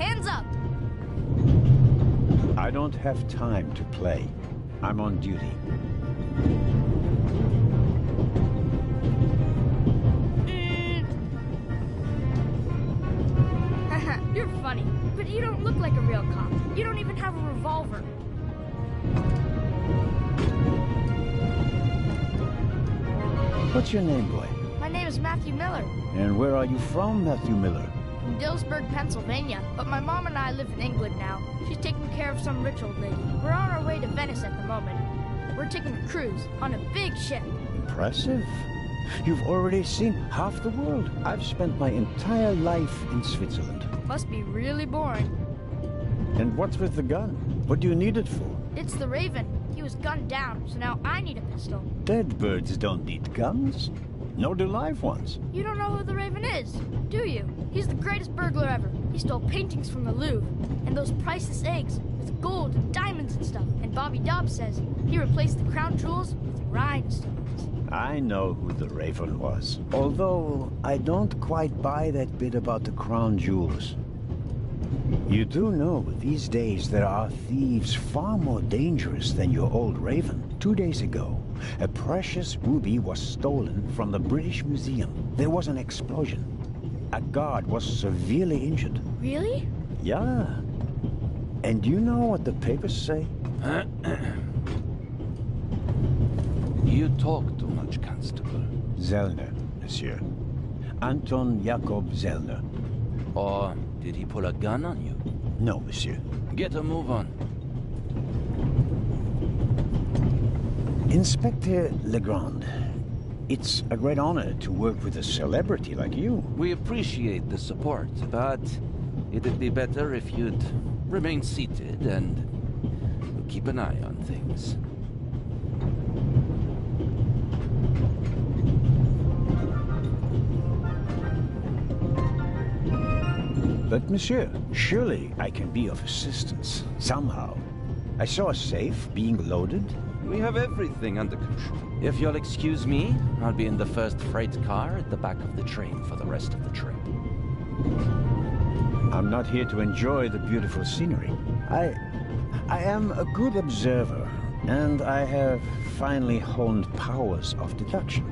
Hands up! I don't have time to play. I'm on duty. Haha, you're funny, but you don't look like a real cop. You don't even have a revolver. What's your name, boy? My name is Matthew Miller. And where are you from, Matthew Miller? From Dillsburg, Pennsylvania. But my mom and I live in England now. She's taking care of some rich old lady. We're on our way to Venice at the moment. We're taking a cruise on a big ship. Impressive. You've already seen half the world. I've spent my entire life in Switzerland. Must be really boring. And what's with the gun? What do you need it for? It's the Raven. He was gunned down, so now I need a pistol. Dead birds don't need guns. Nor do live ones. You don't know who the Raven is, do you? He's the greatest burglar ever. He stole paintings from the Louvre, and those priceless eggs with gold and diamonds and stuff. And Bobby Dobbs says he replaced the crown jewels with rhinestones. I know who the Raven was. Although, I don't quite buy that bit about the crown jewels. You do know these days there are thieves far more dangerous than your old Raven. 2 days ago, a precious ruby was stolen from the British Museum. There was an explosion. A guard was severely injured. Really? Yeah. And you know what the papers say? You talk too much, Constable. Zellner, monsieur. Anton Jakob Zellner. Or did he pull a gun on you? No, monsieur. Get a move on. Inspector Legrand, it's a great honor to work with a celebrity like you. We appreciate the support, but it'd be better if you'd remain seated and keep an eye on things. But, monsieur, surely I can be of assistance, somehow. I saw a safe being loaded. We have everything under control. If you'll excuse me, I'll be in the first freight car at the back of the train for the rest of the trip. I'm not here to enjoy the beautiful scenery. I am a good observer, and I have finally honed powers of deduction.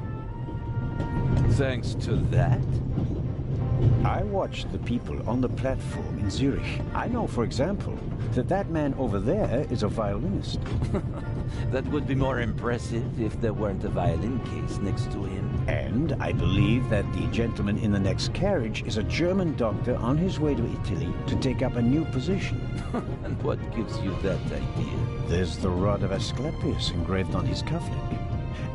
Thanks to that? I watched the people on the platform in Zurich. I know, for example, that that man over there is a violinist. That would be more impressive if there weren't a violin case next to him. And I believe that the gentleman in the next carriage is a German doctor on his way to Italy to take up a new position. And what gives you that idea? There's the rod of Asclepius engraved on his cufflink.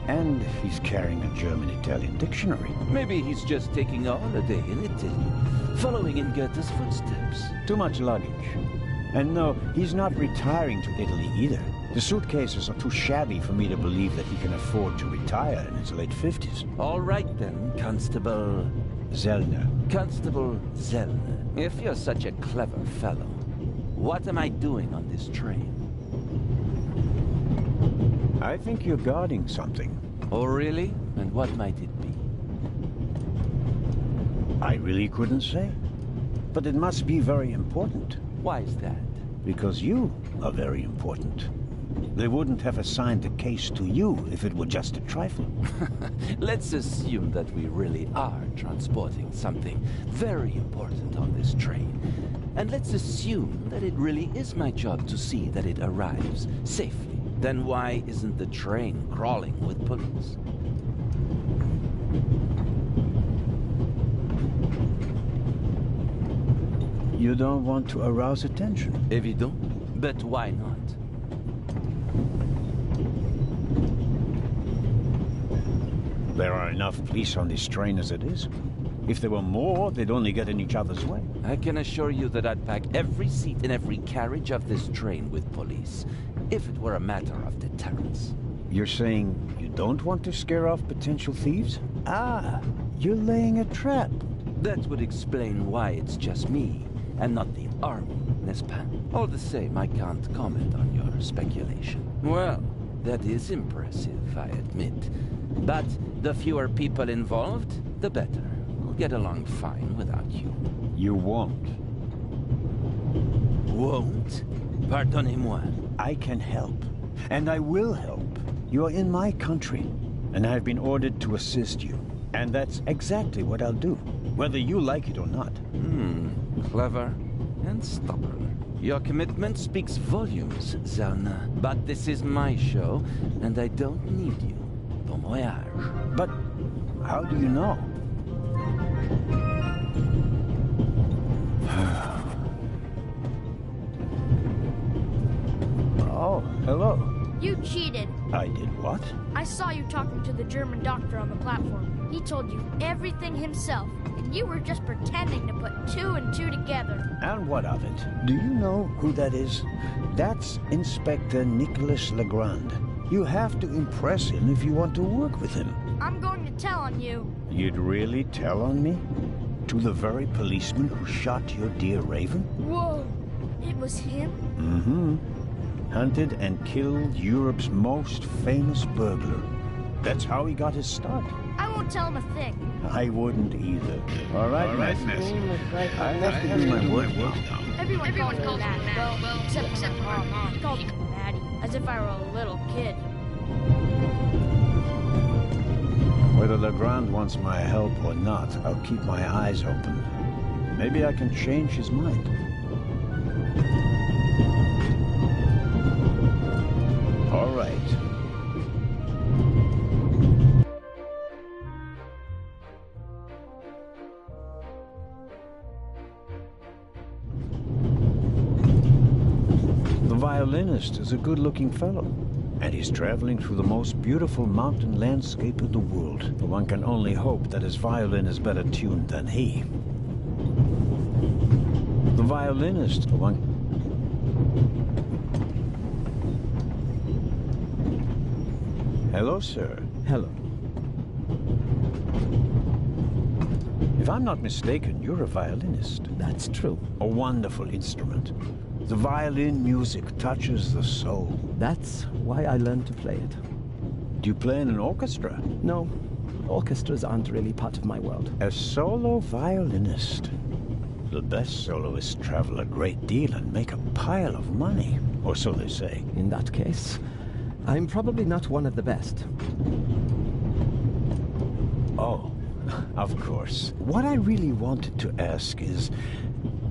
And he's carrying a German-Italian dictionary. Maybe he's just taking a holiday in Italy, following in Goethe's footsteps. Too much luggage. And no, he's not retiring to Italy either. The suitcases are too shabby for me to believe that he can afford to retire in his late 50s. All right then, Constable... Zellner. Constable Zellner. If you're such a clever fellow, what am I doing on this train? I think you're guarding something. Oh, really? And what might it be? I really couldn't say. But it must be very important. Why is that? Because you are very important. They wouldn't have assigned the case to you if it were just a trifle. Let's assume that we really are transporting something very important on this train. And let's assume that it really is my job to see that it arrives safely. Then why isn't the train crawling with police? You don't want to arouse attention. Évident. But why not? There are enough police on this train as it is. If there were more, they'd only get in each other's way. I can assure you that I'd pack every seat in every carriage of this train with police, if it were a matter of deterrence. You're saying you don't want to scare off potential thieves? Ah, you're laying a trap. That would explain why it's just me, and not the army, n'est-ce pas? All the same, I can't comment on your speculation. Well, that is impressive, I admit. But the fewer people involved, the better. We'll get along fine without you. You won't. Won't? Pardonnez-moi. I can help, and I will help. You are in my country, and I have been ordered to assist you. And that's exactly what I'll do, whether you like it or not. Clever and stubborn. Your commitment speaks volumes, Zerna. But this is my show, and I don't need you. Bon voyage. But how do you know? Oh, hello. You cheated. I did what? I saw you talking to the German doctor on the platform. He told you everything himself, and you were just pretending to put two and two together. And what of it? Do you know who that is? That's Inspector Nicholas Legrand. You have to impress him if you want to work with him. I'm going to tell on you. You'd really tell on me? To the very policeman who shot your dear Raven? Whoa! It was him? Mm-hmm. Hunted and killed Europe's most famous burglar. That's how he got his start. I won't tell him a thing. I wouldn't either. All right, Messi. I have to do my work now. Everyone calls me Maddie. Well, except my mom. She calls me Maddie, as if I were a little kid. Whether Legrand wants my help or not, I'll keep my eyes open. Maybe I can change his mind. All right. The violinist is a good-looking fellow, and he's traveling through the most beautiful mountain landscape in the world. But one can only hope that his violin is better tuned than he. The violinist, the one... Hello, sir. Hello. If I'm not mistaken, you're a violinist. That's true. A wonderful instrument. The violin music touches the soul. That's why I learned to play it. Do you play in an orchestra? No, orchestras aren't really part of my world. A solo violinist. The best soloists travel a great deal and make a pile of money, or so they say. In that case, I'm probably not one of the best. Oh, of course. What I really wanted to ask is,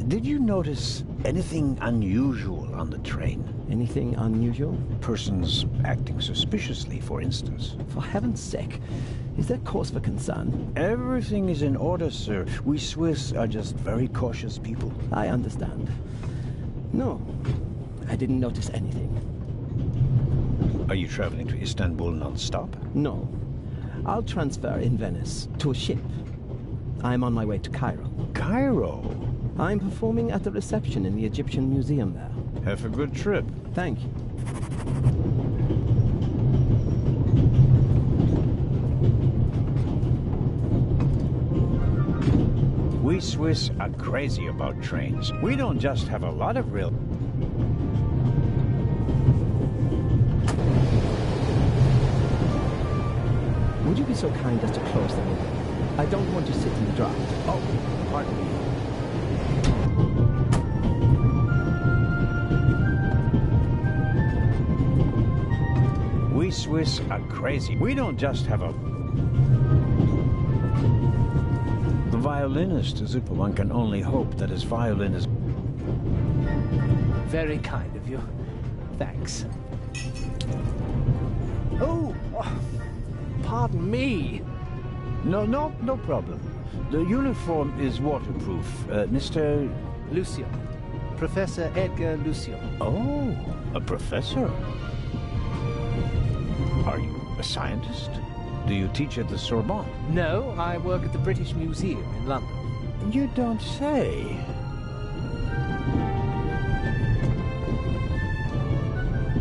did you notice anything unusual on the train? Anything unusual? Persons acting suspiciously, for instance. For heaven's sake, is there cause for concern? Everything is in order, sir. We Swiss are just very cautious people. I understand. No, I didn't notice anything. Are you traveling to Istanbul non-stop? No. I'll transfer in Venice to a ship. I'm on my way to Cairo. Cairo? I'm performing at the reception in the Egyptian Museum there. Have a good trip. Thank you. We Swiss are crazy about trains. We don't just have a lot of rail... Would you be so kind as to close the window? I don't want to sit in the draught. Oh, pardon me. We Swiss are crazy. We don't just have a... The violinist is... One can only hope that his violin is... Very kind of you. Thanks. Oh, pardon me. No problem. The uniform is waterproof. Mr... Lucio. Professor Edgar Lucio. Oh, a professor. Are you a scientist? Do you teach at the Sorbonne? No, I work at the British Museum in London. You don't say.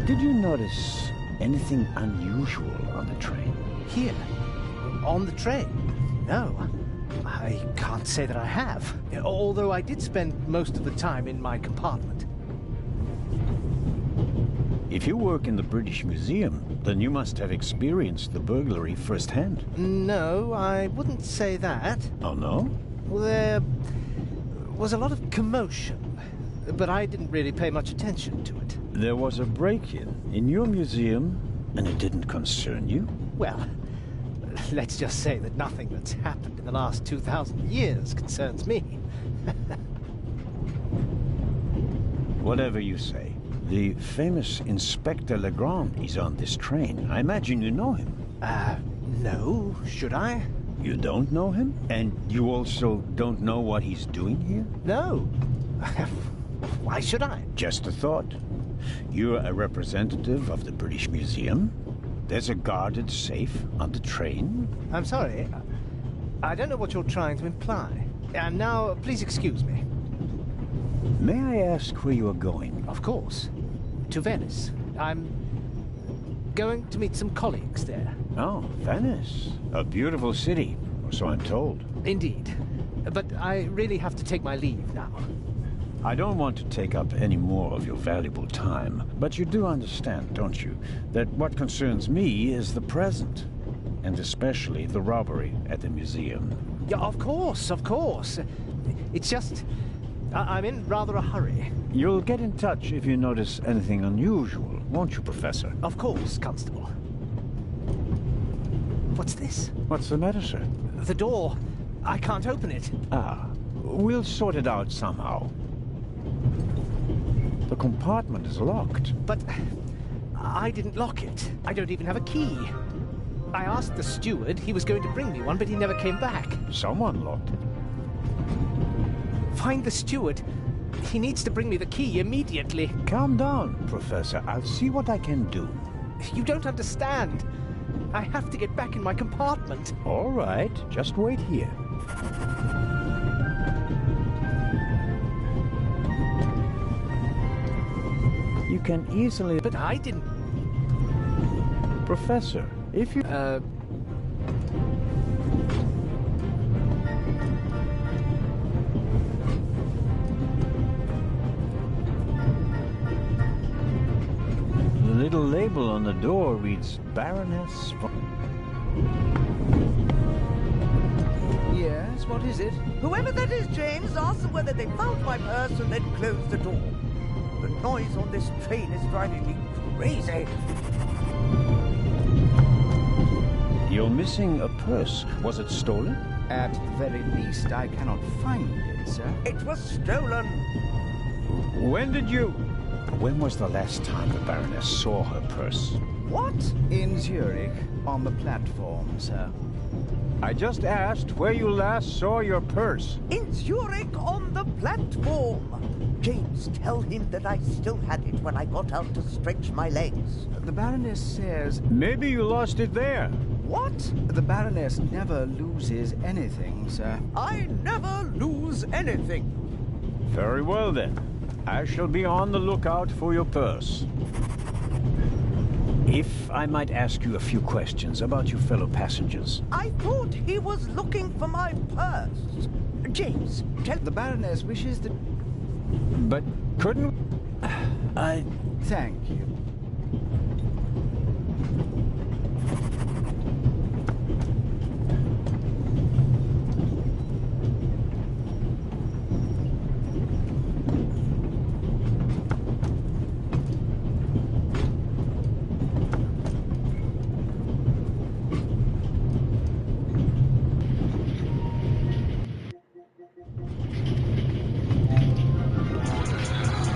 Did you notice anything unusual on the train? Here? On the train? No. I can't say that I have. Although I did spend most of the time in my compartment. If you work in the British Museum, then you must have experienced the burglary firsthand. No, I wouldn't say that. Oh, no? There was a lot of commotion. but I didn't really pay much attention to it. There was a break-in in your museum, and it didn't concern you? Well, let's just say that nothing that's happened in the last 2,000 years concerns me. Whatever you say. The famous Inspector Legrand is on this train. I imagine you know him. No, should I? You don't know him? And you also don't know what he's doing here? No. Why should I? Just a thought. You're a representative of the British Museum. There's a guarded safe on the train. I'm sorry. I don't know what you're trying to imply. And now, please excuse me. May I ask where you are going? Of course. To Venice. I'm going to meet some colleagues there. Oh, Venice. A beautiful city, or so I'm told. Indeed. But I really have to take my leave now. I don't want to take up any more of your valuable time, but you do understand, don't you, that what concerns me is the present, and especially the robbery at the museum. Yeah, of course, of course. It's just... I'm in rather a hurry. You'll get in touch if you notice anything unusual, won't you, Professor? Of course, Constable. What's this? What's the matter, sir? The door. I can't open it. Ah, we'll sort it out somehow. The compartment is locked. But I didn't lock it. I don't even have a key. I asked the steward. He was going to bring me one, but he never came back. Someone locked it. Find the steward. He needs to bring me the key immediately. Calm down, Professor. I'll see what I can do. You don't understand. I have to get back in my compartment. All right, just wait here. You can easily... But I didn't... Professor, if you... The little label on the door reads Baroness von... Yes, what is it? Whoever that is, James, ask them whether they found my purse and then closed the door. The noise on this train is driving me crazy. You're missing a purse. Was it stolen? At the very least, I cannot find it, sir. It was stolen. When was the last time the Baroness saw her purse? What? In Zurich, on the platform, sir. I just asked where you last saw your purse. In Zurich on the platform. James, tell him that I still had it when I got out to stretch my legs. The Baroness says... Maybe you lost it there. What? The Baroness never loses anything, sir. I never lose anything. Very well, then. I shall be on the lookout for your purse. If I might ask you a few questions about your fellow passengers. I thought he was looking for my purse. James, tell... The Baroness wishes that... But couldn't... I... Thank you.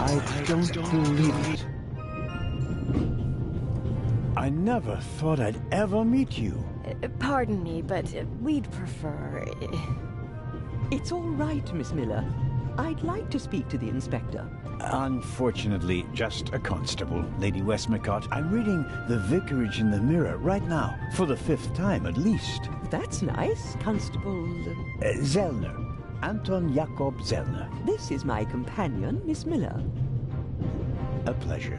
I don't believe it. I never thought I'd ever meet you. Pardon me, but we'd prefer... It's all right, Miss Miller. I'd like to speak to the inspector. Unfortunately, just a constable, Lady Westmacott. I'm reading The Vicarage in the Mirror right now, for the 5th time at least. That's nice, Constable... Zellner. Anton Jakob Zellner. This is my companion, Miss Miller. A pleasure.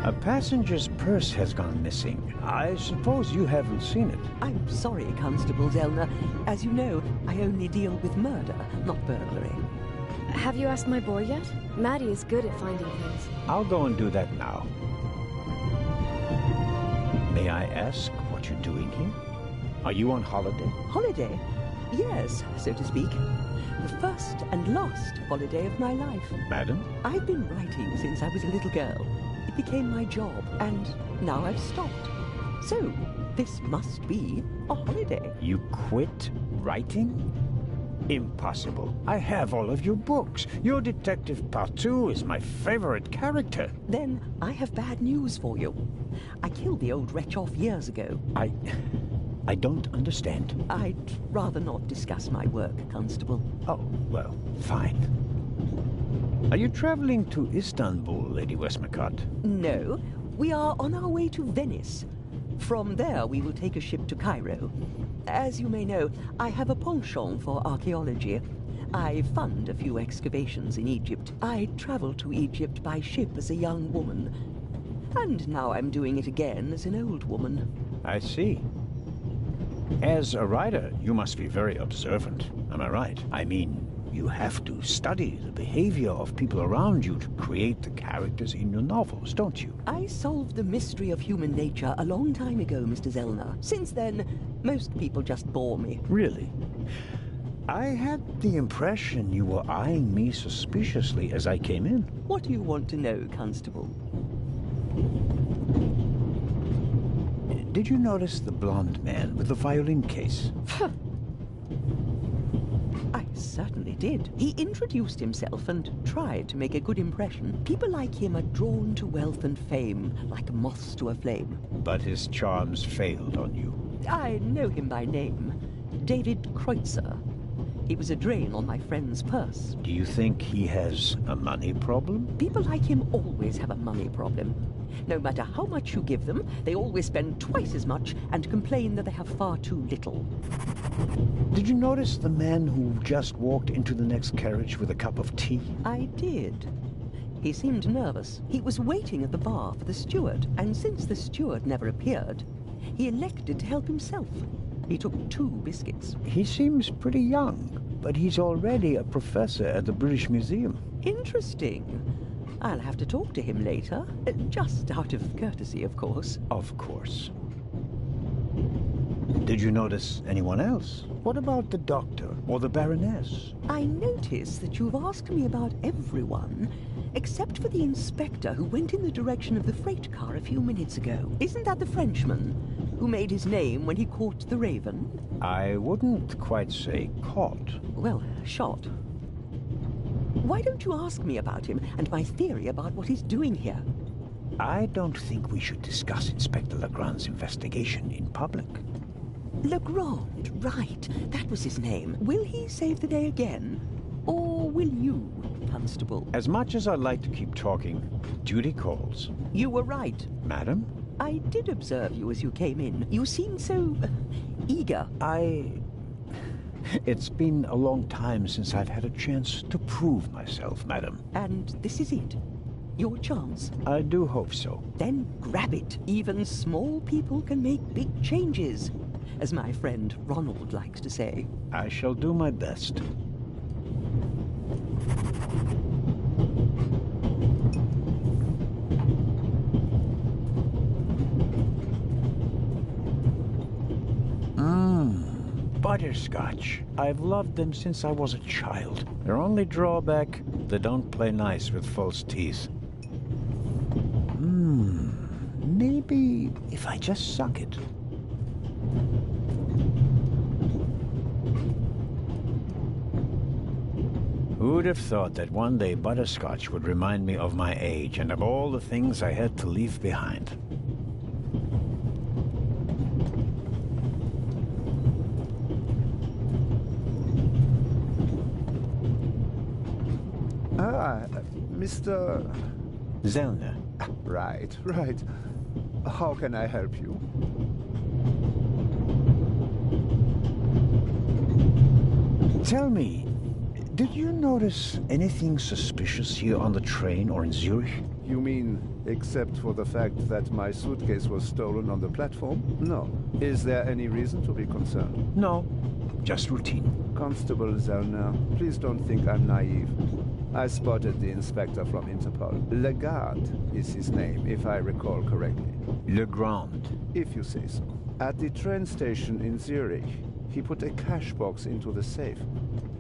A passenger's purse has gone missing. I suppose you haven't seen it. I'm sorry, Constable Zellner. As you know, I only deal with murder, not burglary. Have you asked my boy yet? Maddie is good at finding things. I'll go and do that now. May I ask what you're doing here? Are you on holiday? Holiday? Yes, so to speak. The first and last holiday of my life. Madam? I've been writing since I was a little girl. It became my job, and now I've stopped. So, this must be a holiday. You quit writing? Impossible. I have all of your books. Your Detective Partout is my favorite character. Then I have bad news for you. I killed the old wretch off years ago. I don't understand. I'd rather not discuss my work, Constable. Oh, well, fine. Are you traveling to Istanbul, Lady Westmacott? No, we are on our way to Venice. From there, we will take a ship to Cairo. As you may know, I have a penchant for archaeology. I fund a few excavations in Egypt. I traveled to Egypt by ship as a young woman. And now I'm doing it again as an old woman. I see. As a writer, you must be very observant. Am I right? I mean, you have to study the behavior of people around you to create the characters in your novels, don't you? I solved the mystery of human nature a long time ago, Mr. Zellner. Since then, most people just bore me. Really? I had the impression you were eyeing me suspiciously as I came in. What do you want to know, Constable? Did you notice the blonde man with the violin case? I certainly did. He introduced himself and tried to make a good impression. People like him are drawn to wealth and fame, like moths to a flame. But his charms failed on you. I know him by name. David Kreutzer. He was a drain on my friend's purse. Do you think he has a money problem? People like him always have a money problem. No matter how much you give them, they always spend twice as much and complain that they have far too little. Did you notice the man who just walked into the next carriage with a cup of tea? I did. He seemed nervous. He was waiting at the bar for the steward, and since the steward never appeared, he elected to help himself. He took 2 biscuits. He seems pretty young, but he's already a professor at the British Museum. Interesting. I'll have to talk to him later. Just out of courtesy, of course. Of course. Did you notice anyone else? What about the doctor or the Baroness? I notice that you've asked me about everyone, except for the inspector who went in the direction of the freight car a few minutes ago. Isn't that the Frenchman who made his name when he caught the raven? I wouldn't quite say caught. Well, shot. Why don't you ask me about him and my theory about what he's doing here? I don't think we should discuss Inspector Legrand's investigation in public. Legrand, right. That was his name. Will he save the day again? Or will you, Constable? As much as I'd like to keep talking, duty calls. You were right. Madam? I did observe you as you came in. You seemed so eager. It's been a long time since I've had a chance to prove myself, madam. And this is it? Your chance? I do hope so. Then grab it. Even small people can make big changes, as my friend Ronald likes to say. I shall do my best. Butterscotch. I've loved them since I was a child. Their only drawback, they don't play nice with false teeth. Maybe if I just suck it. Who'd have thought that one day butterscotch would remind me of my age and of all the things I had to leave behind? Mr. Zellner. Right. How can I help you? Tell me, did you notice anything suspicious here on the train or in Zurich? You mean, except for the fact that my suitcase was stolen on the platform? No. Is there any reason to be concerned? No, just routine. Constable Zellner, please don't think I'm naive. I spotted the inspector from Interpol. Legarde is his name, if I recall correctly. Legrand. If you say so. At the train station in Zurich, he put a cash box into the safe,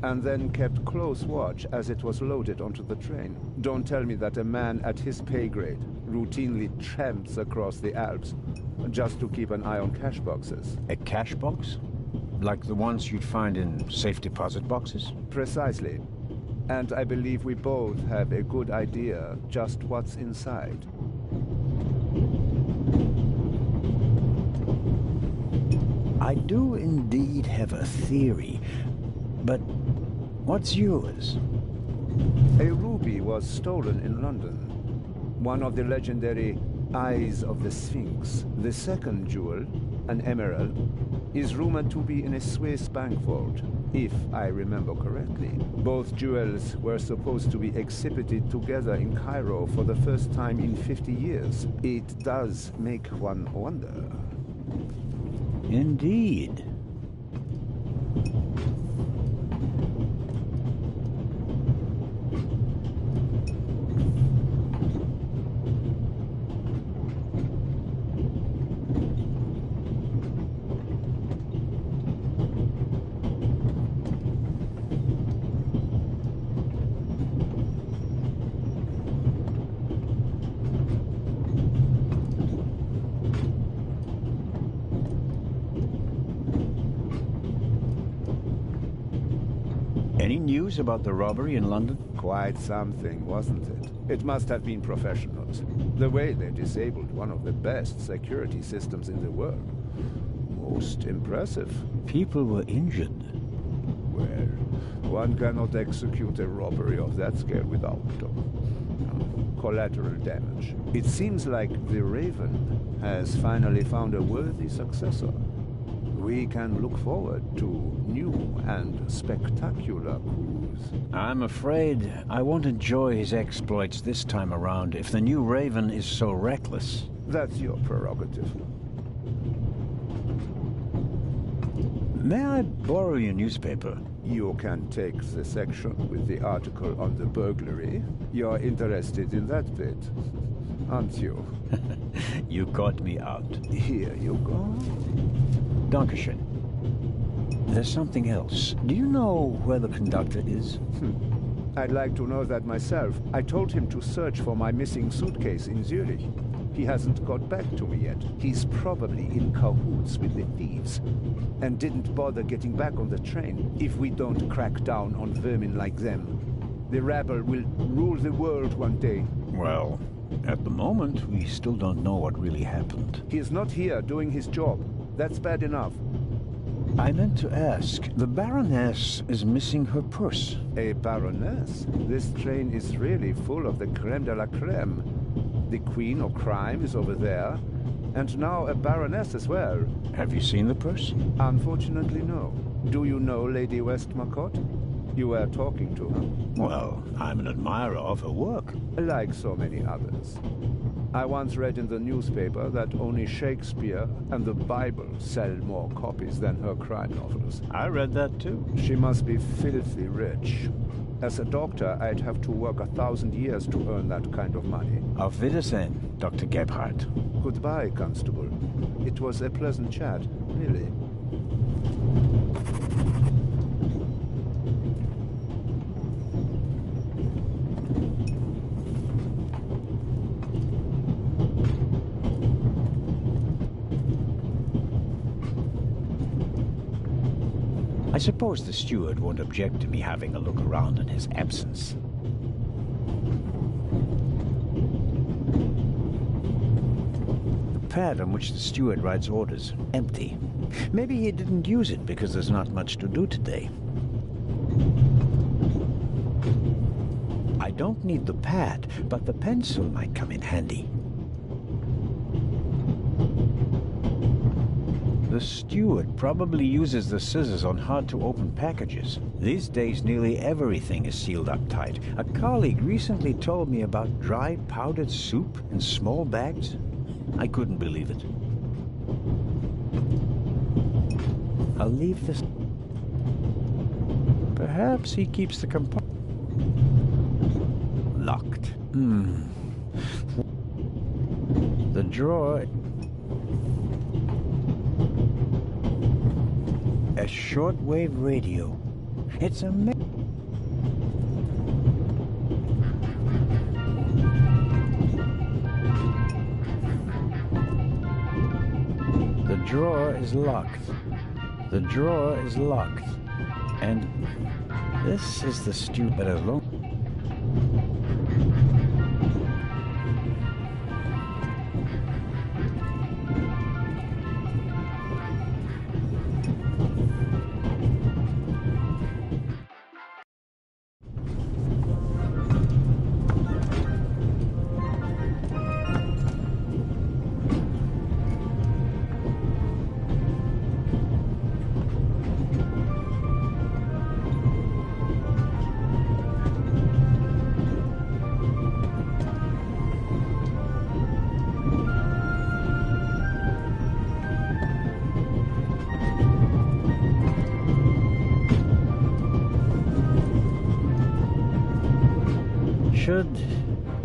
and then kept close watch as it was loaded onto the train. Don't tell me that a man at his pay grade routinely tramps across the Alps just to keep an eye on cash boxes. A cash box? Like the ones you'd find in safe deposit boxes? Precisely. And I believe we both have a good idea just what's inside. I do indeed have a theory, but what's yours? A ruby was stolen in London. One of the legendary Eyes of the Sphinx. The second jewel, an emerald, is rumored to be in a Swiss bank vault, if I remember correctly. Both jewels were supposed to be exhibited together in Cairo for the first time in 50 years. It does make one wonder. Indeed. Any news about the robbery in London? Quite something, wasn't it? It must have been professionals. The way they disabled one of the best security systems in the world. Most impressive. People were injured. Well, one cannot execute a robbery of that scale without collateral damage. It seems like the Raven has finally found a worthy successor. We can look forward to new and spectacular coups. I'm afraid I won't enjoy his exploits this time around if the new Raven is so reckless. That's your prerogative. May I borrow your newspaper? You can take the section with the article on the burglary. You're interested in that bit, aren't you? You caught me out. Here you go. Dankeschön. There's something else. Do you know where the conductor is? I'd like to know that myself. I told him to search for my missing suitcase in Zurich. He hasn't got back to me yet. He's probably in cahoots with the thieves, and didn't bother getting back on the train. If we don't crack down on vermin like them, the rabble will rule the world one day. Well, at the moment, we still don't know what really happened. He is not here doing his job. That's bad enough. I meant to ask, the Baroness is missing her purse. A Baroness? This train is really full of the creme de la creme. The Queen of Crime is over there, and now a Baroness as well. Have you seen the purse? Unfortunately, no. Do you know Lady Westmacott? You were talking to her. Well, I'm an admirer of her work. Like so many others. I once read in the newspaper that only Shakespeare and the Bible sell more copies than her crime novels. I read that too. She must be filthy rich. As a doctor, I'd have to work 1,000 years to earn that kind of money. Auf Wiedersehen, Dr. Gebhardt. Goodbye, Constable. It was a pleasant chat, really. I suppose the steward won't object to me having a look around in his absence. The pad on which the steward writes orders, empty. Maybe he didn't use it because there's not much to do today. I don't need the pad, but the pencil might come in handy. The steward probably uses the scissors on hard-to-open packages. These days, nearly everything is sealed up tight. A colleague recently told me about dry powdered soup in small bags. I couldn't believe it. I'll leave this. Perhaps he keeps the compartment. locked. The drawer... A shortwave radio. It's a... The drawer is locked. The drawer is locked. And this is the stupid alone.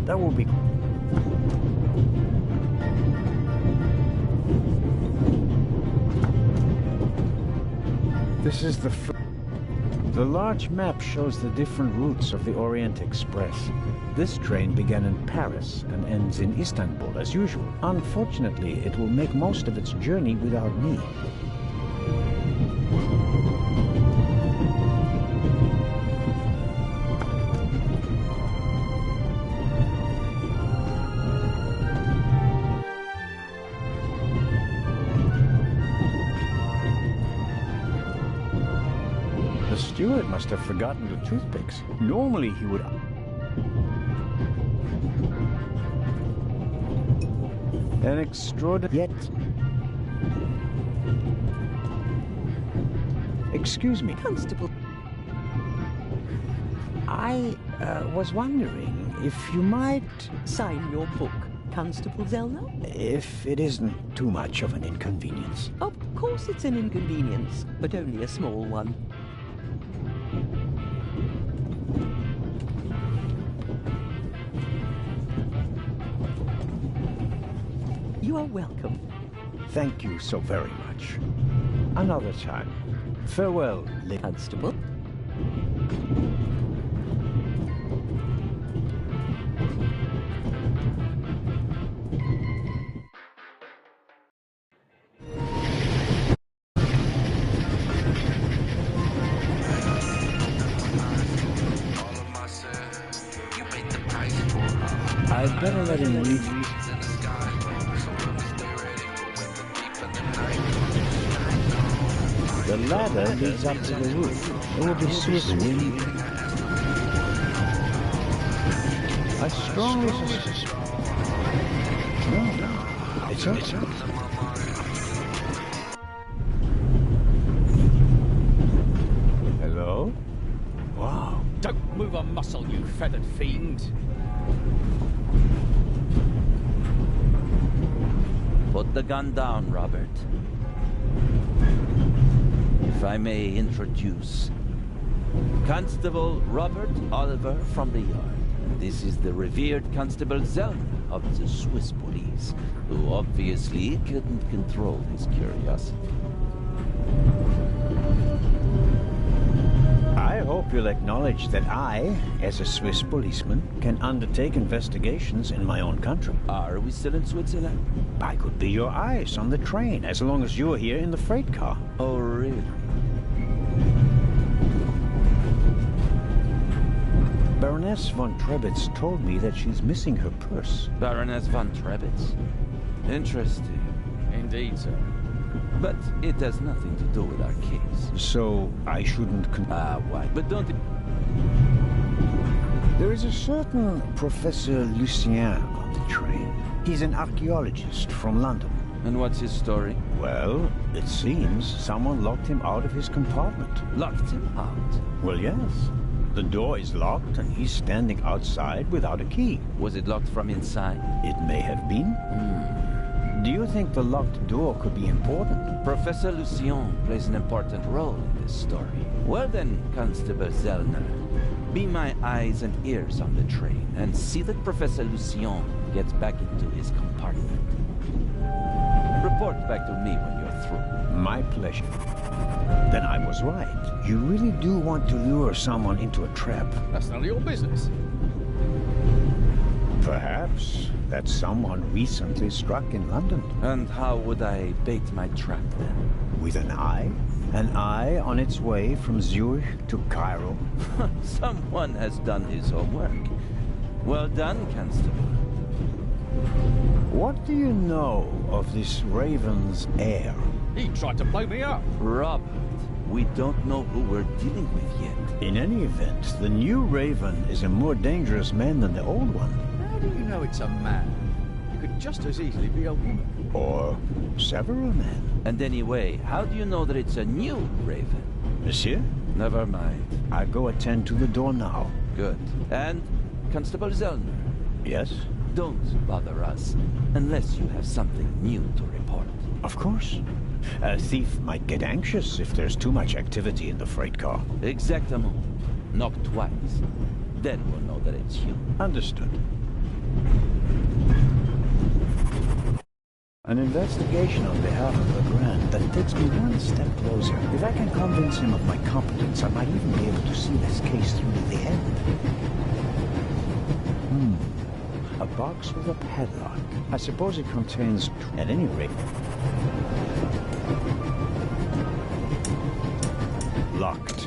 That will be... This is the large map shows the different routes of the Orient Express. This train began in Paris and ends in Istanbul as usual. Unfortunately, it will make most of its journey without me. The steward must have forgotten the toothpicks. Normally he would... An extraordinary... Yet... Excuse me. Constable. I was wondering if you might... Sign your book, Constable Zellner? If it isn't too much of an inconvenience. Of course it's an inconvenience, but only a small one. You are welcome. Thank you so very much. Another time. Farewell, Constable. I'd better let him leave. The ladder leads up to the roof. It will be Swiss wind. I strongly suspect. No, it's okay. Hello? Wow. Don't move a muscle, you feathered fiend. Put the gun down, Robert. If I may introduce Constable Robert Oliver from the yard. This is the revered Constable Zellner of the Swiss police, who obviously couldn't control his curiosity. I hope you'll acknowledge that I, as a Swiss policeman, can undertake investigations in my own country. Are we still in Switzerland? I could be your eyes on the train, as long as you're here in the freight car. Oh, really? Baroness von Trebitz told me that she's missing her purse. Baroness von Trebitz? Interesting. Indeed, sir. But it has nothing to do with our case. So I shouldn't... why? But don't... There is a certain Professor Lucien on the train. He's an archaeologist from London. And what's his story? Well, it seems someone locked him out of his compartment. Locked him out? Well, yes. The door is locked and he's standing outside without a key. Was it locked from inside? It may have been. Do you think the locked door could be important? Professor Lucien plays an important role in this story. Well then, Constable Zellner, Be my eyes and ears on the train, and see that Professor Lucien gets back into his compartment. Report back to me when you're through. My pleasure. Then I was right. You really do want to lure someone into a trap. That's none of your business. Perhaps that someone recently struck in London. And how would I bait my trap then? With an eye? An eye on its way from Zurich to Cairo? Someone has done his homework. Well done, Constable. What do you know of this Raven's heir? He tried to blow me up. Robert, we don't know who we're dealing with yet. In any event, the new Raven is a more dangerous man than the old one. How do you know it's a man? It could just as easily be a woman. Or several men. And anyway, how do you know that it's a new Raven? Monsieur? Never mind. I'll go attend to the door now. Good. And, Constable Zellner? Yes? Don't bother us, unless you have something new to report. Of course. A thief might get anxious if there's too much activity in the freight car. Exactement. Knock twice. Then we'll know that it's you. Understood. An investigation on behalf of Legrand that takes me one step closer. If I can convince him of my competence, I might even be able to see this case through to the end. A box with a padlock. I suppose it contains... At any rate... Locked.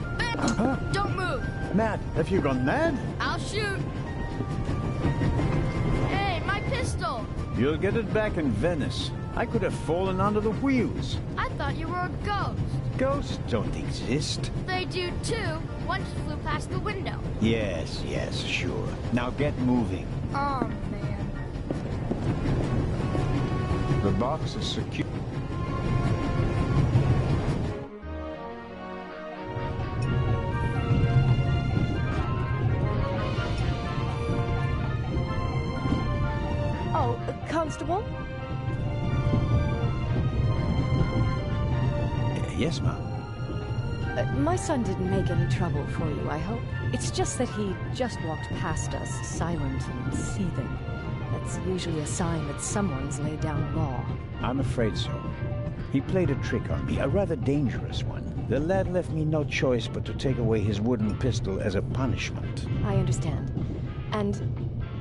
Don't move! Matt, have you gone mad? I'll shoot! Hey, my pistol! You'll get it back in Venice. I could have fallen under the wheels. I thought you were a ghost. Ghosts don't exist. They do too. One just flew past the window. Yes, sure. Now get moving. Oh, man. The box is secure. Oh, Constable? Yes, ma'am. My son didn't make any trouble for you, I hope. It's just that he just walked past us, silent and seething. That's usually a sign that someone's laid down a law. I'm afraid so. He played a trick on me, a rather dangerous one. The lad left me no choice but to take away his wooden pistol as a punishment. I understand. And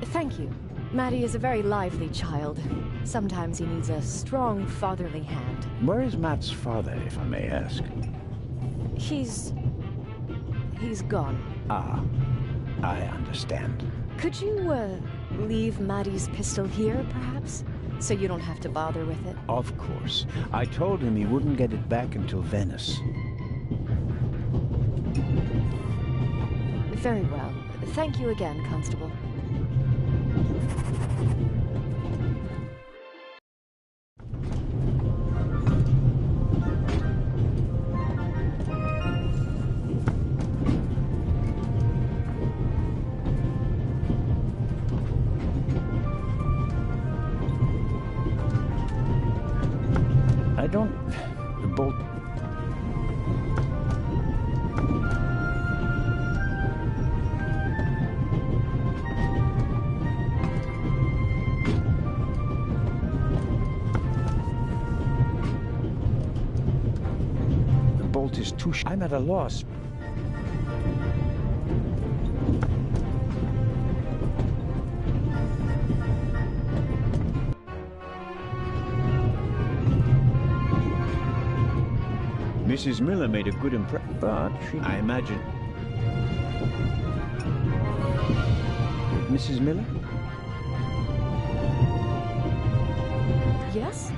thank you. Matty is a very lively child. Sometimes he needs a strong fatherly hand. Where is Matt's father, if I may ask? He's gone. Ah, I understand. Could you, leave Matty's pistol here, perhaps? So you don't have to bother with it? Of course. I told him he wouldn't get it back until Venice. Very well. Thank you again, Constable. I don't... The bolt... The bolt is too... I'm at a loss. Mrs. Miller made a good impression, but I imagine... Mrs. Miller? Yes?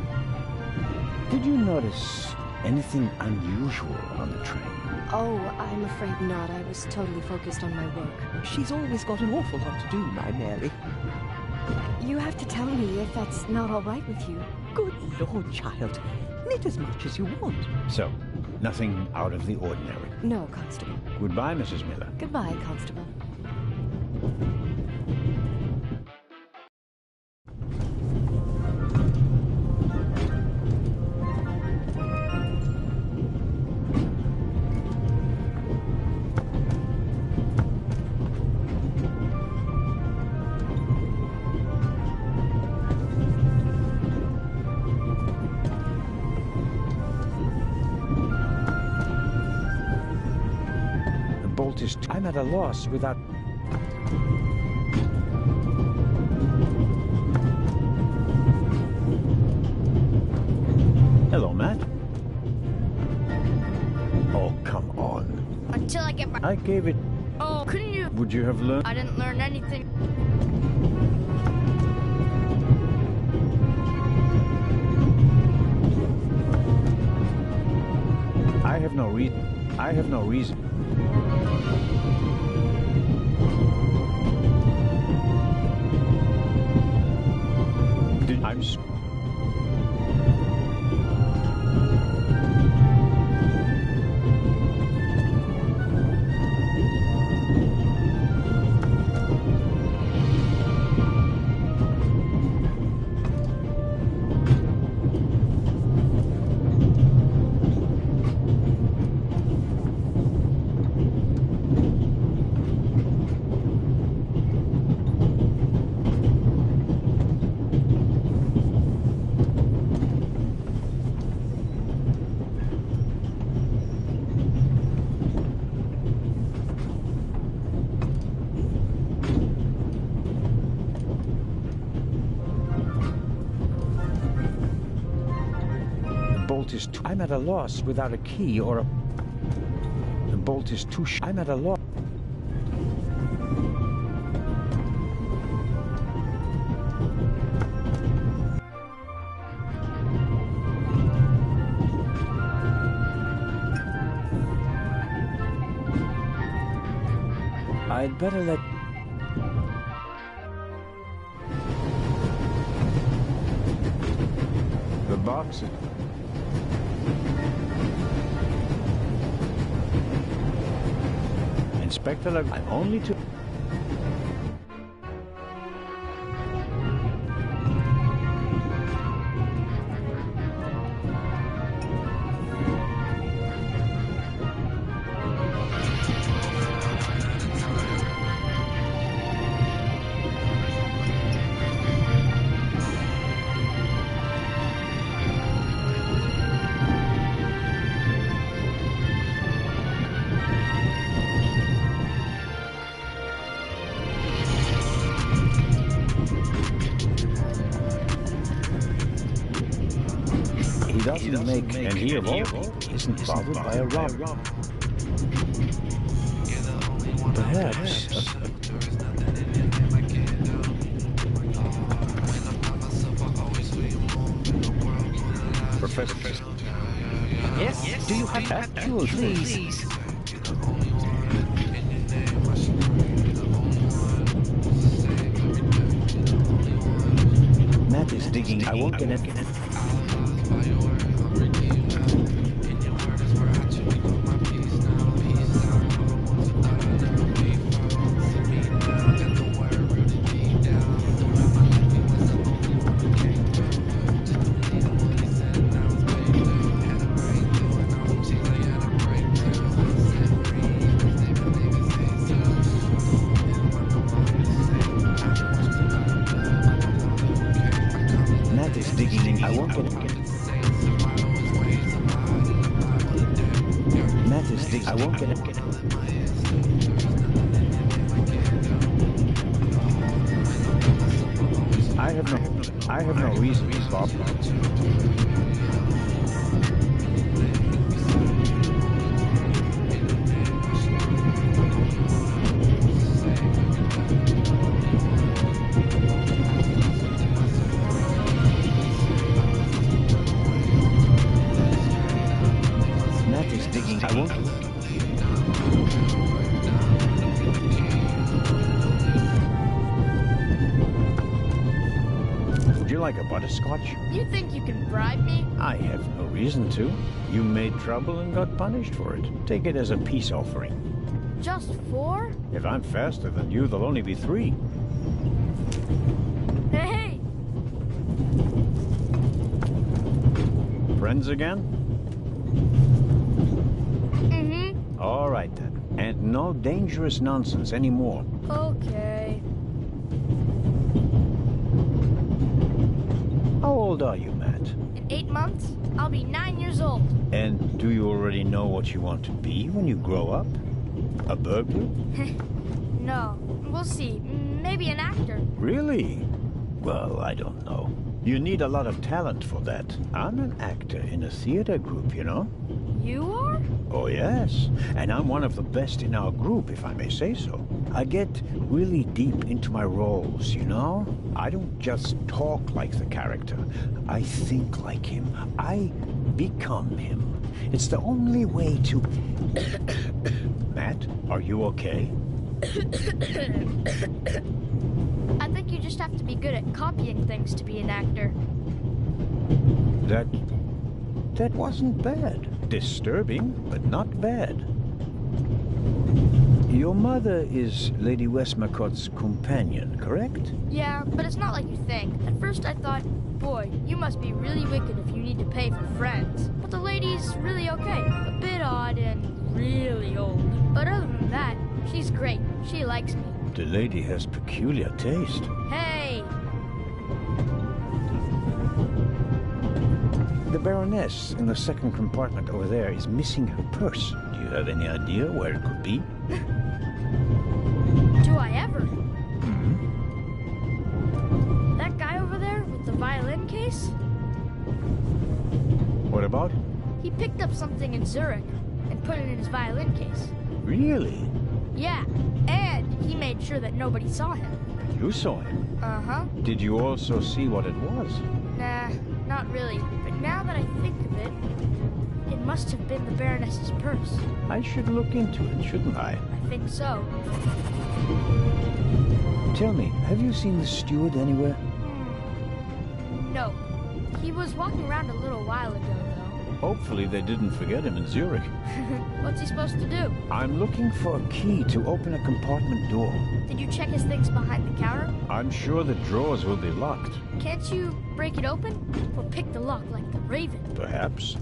Did you notice anything unusual on the train? Oh, I'm afraid not. I was totally focused on my work. She's always got an awful lot to do, my Mary. You have to tell me if that's not all right with you. Good Lord, child. Knit as much as you want. So, nothing out of the ordinary. No, Constable. Goodbye, Mrs. Miller. Goodbye, Constable. bolt is... I'm at a loss without... Hello, Matt. Oh, come on. Until I get my... I gave it... Oh, couldn't you... Would you have learned... I didn't learn anything. I have no reason. I have no reason. I'm... I'm at a loss without a key or a... The bolt is too I'm at a loss. I'd better let... The box is... Inspector, I'm only to... Doesn't make, and he of all isn't bothered by a robber. Perhaps. Professor. Yes? Do you have actual please? Matt is digging. I won't get it. I won't get it. Matt is digging. I won't get it. I have no reason, Bob. I won't. Would you like a butterscotch? You think you can bribe me? I have no reason to. You made trouble and got punished for it. Take it as a peace offering. Just 4? If I'm faster than you, there'll only be 3. Hey! Friends again? Mm-hmm. All right, then. And no dangerous nonsense anymore. Okay. How old are you, Matt? In 8 months, I'll be 9 years old. And do you already know what you want to be when you grow up? A burglar? No. We'll see. Maybe an actor. Really? Well, I don't know. You need a lot of talent for that. I'm an actor in a theater group, you know? You are? Oh, yes. And I'm one of the best in our group, if I may say so. I get really deep into my roles, you know? I don't just talk like the character. I think like him. I become him. It's the only way to... Matt, are you okay? I think you just have to be good at copying things to be an actor. That wasn't bad. Disturbing, but not bad. Your mother is Lady Westmacott's companion, correct? Yeah, but it's not like you think. At first I thought, boy, you must be really wicked if you need to pay for friends. But the lady's really okay. A bit odd and really old. But other than that, she's great. She likes me. The lady has peculiar taste. Hey! The Baroness in the second compartment over there is missing her purse. Do you have any idea where it could be? Do I ever? That guy over there with the violin case? What about? He picked up something in Zurich and put it in his violin case. Really? Yeah, and he made sure that nobody saw him. You saw him? Uh-huh. Did you also see what it was? Nah, not really. But now that I think of it, it must have been the Baroness's purse. I should look into it, shouldn't I? I think so. Tell me, have you seen the steward anywhere? No. He was walking around a little while ago, though. Hopefully they didn't forget him in Zurich. What's he supposed to do? I'm looking for a key to open a compartment door. Did you check his things behind the counter? I'm sure the drawers will be locked. Can't you break it open? Or pick the lock like the Raven? Perhaps.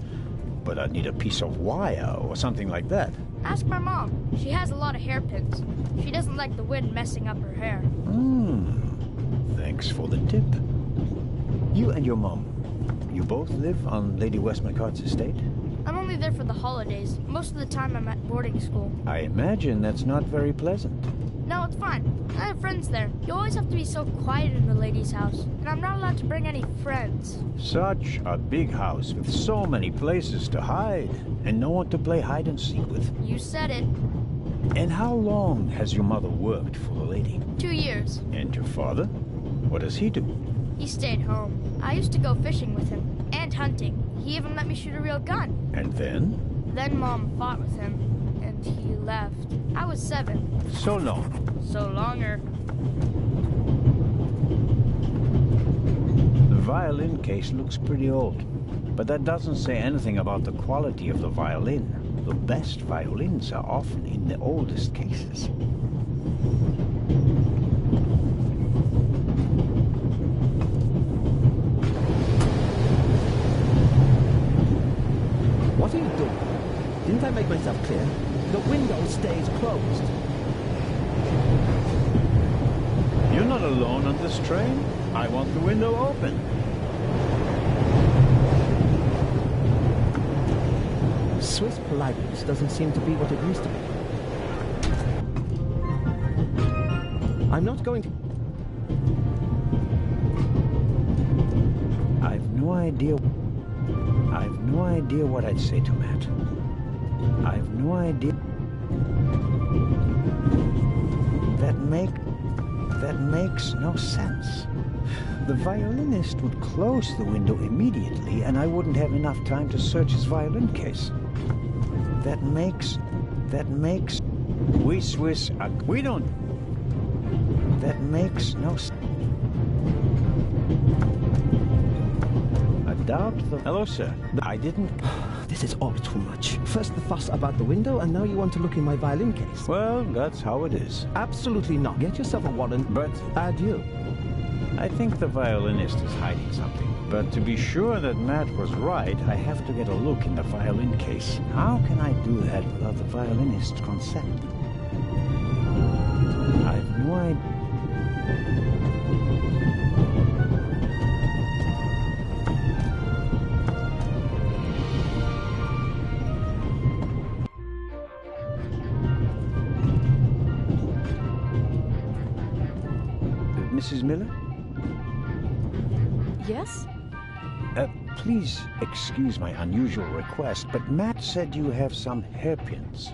But I'd need a piece of wire or something like that. Ask my mom. She has a lot of hairpins. She doesn't like the wind messing up her hair. Thanks for the tip. You and your mom, you both live on Lady Westmacott's estate? I'm only there for the holidays. Most of the time I'm at boarding school. I imagine that's not very pleasant. No, it's fine. I have friends there. You always have to be so quiet in the lady's house. And I'm not allowed to bring any friends. Such a big house with so many places to hide and no one to play hide and seek with. You said it. And how long has your mother worked for the lady? 2 years. And your father? What does he do? He stayed home. I used to go fishing with him. And hunting. He even let me shoot a real gun. And then? Then Mom fought with him. And he left. I was 7. So long. So longer. The violin case looks pretty old. But that doesn't say anything about the quality of the violin. The best violins are often in the oldest cases. What are you doing? Didn't I make myself clear? The window stays closed. You're not alone on this train. I want the window open. Swiss politeness doesn't seem to be what it used to be. I'm not going to... I've no idea what I'd say to Matt. I've no idea. That makes no sense. The violinist would close the window immediately, and I wouldn't have enough time to search his violin case. That makes... We Swiss are... We don't... That makes no sense. I doubt the... Hello, sir. I didn't... This is all too much. First the fuss about the window, and now you want to look in my violin case. Well, that's how it is. Absolutely not. Get yourself a warrant, But... adieu. I think the violinist is hiding something. But to be sure that Matt was right, I have to get a look in the violin case. How can I do that without the violinist's consent? I've no idea. Mrs. Miller? Yes? Please excuse my unusual request, but Matt said you have some hairpins.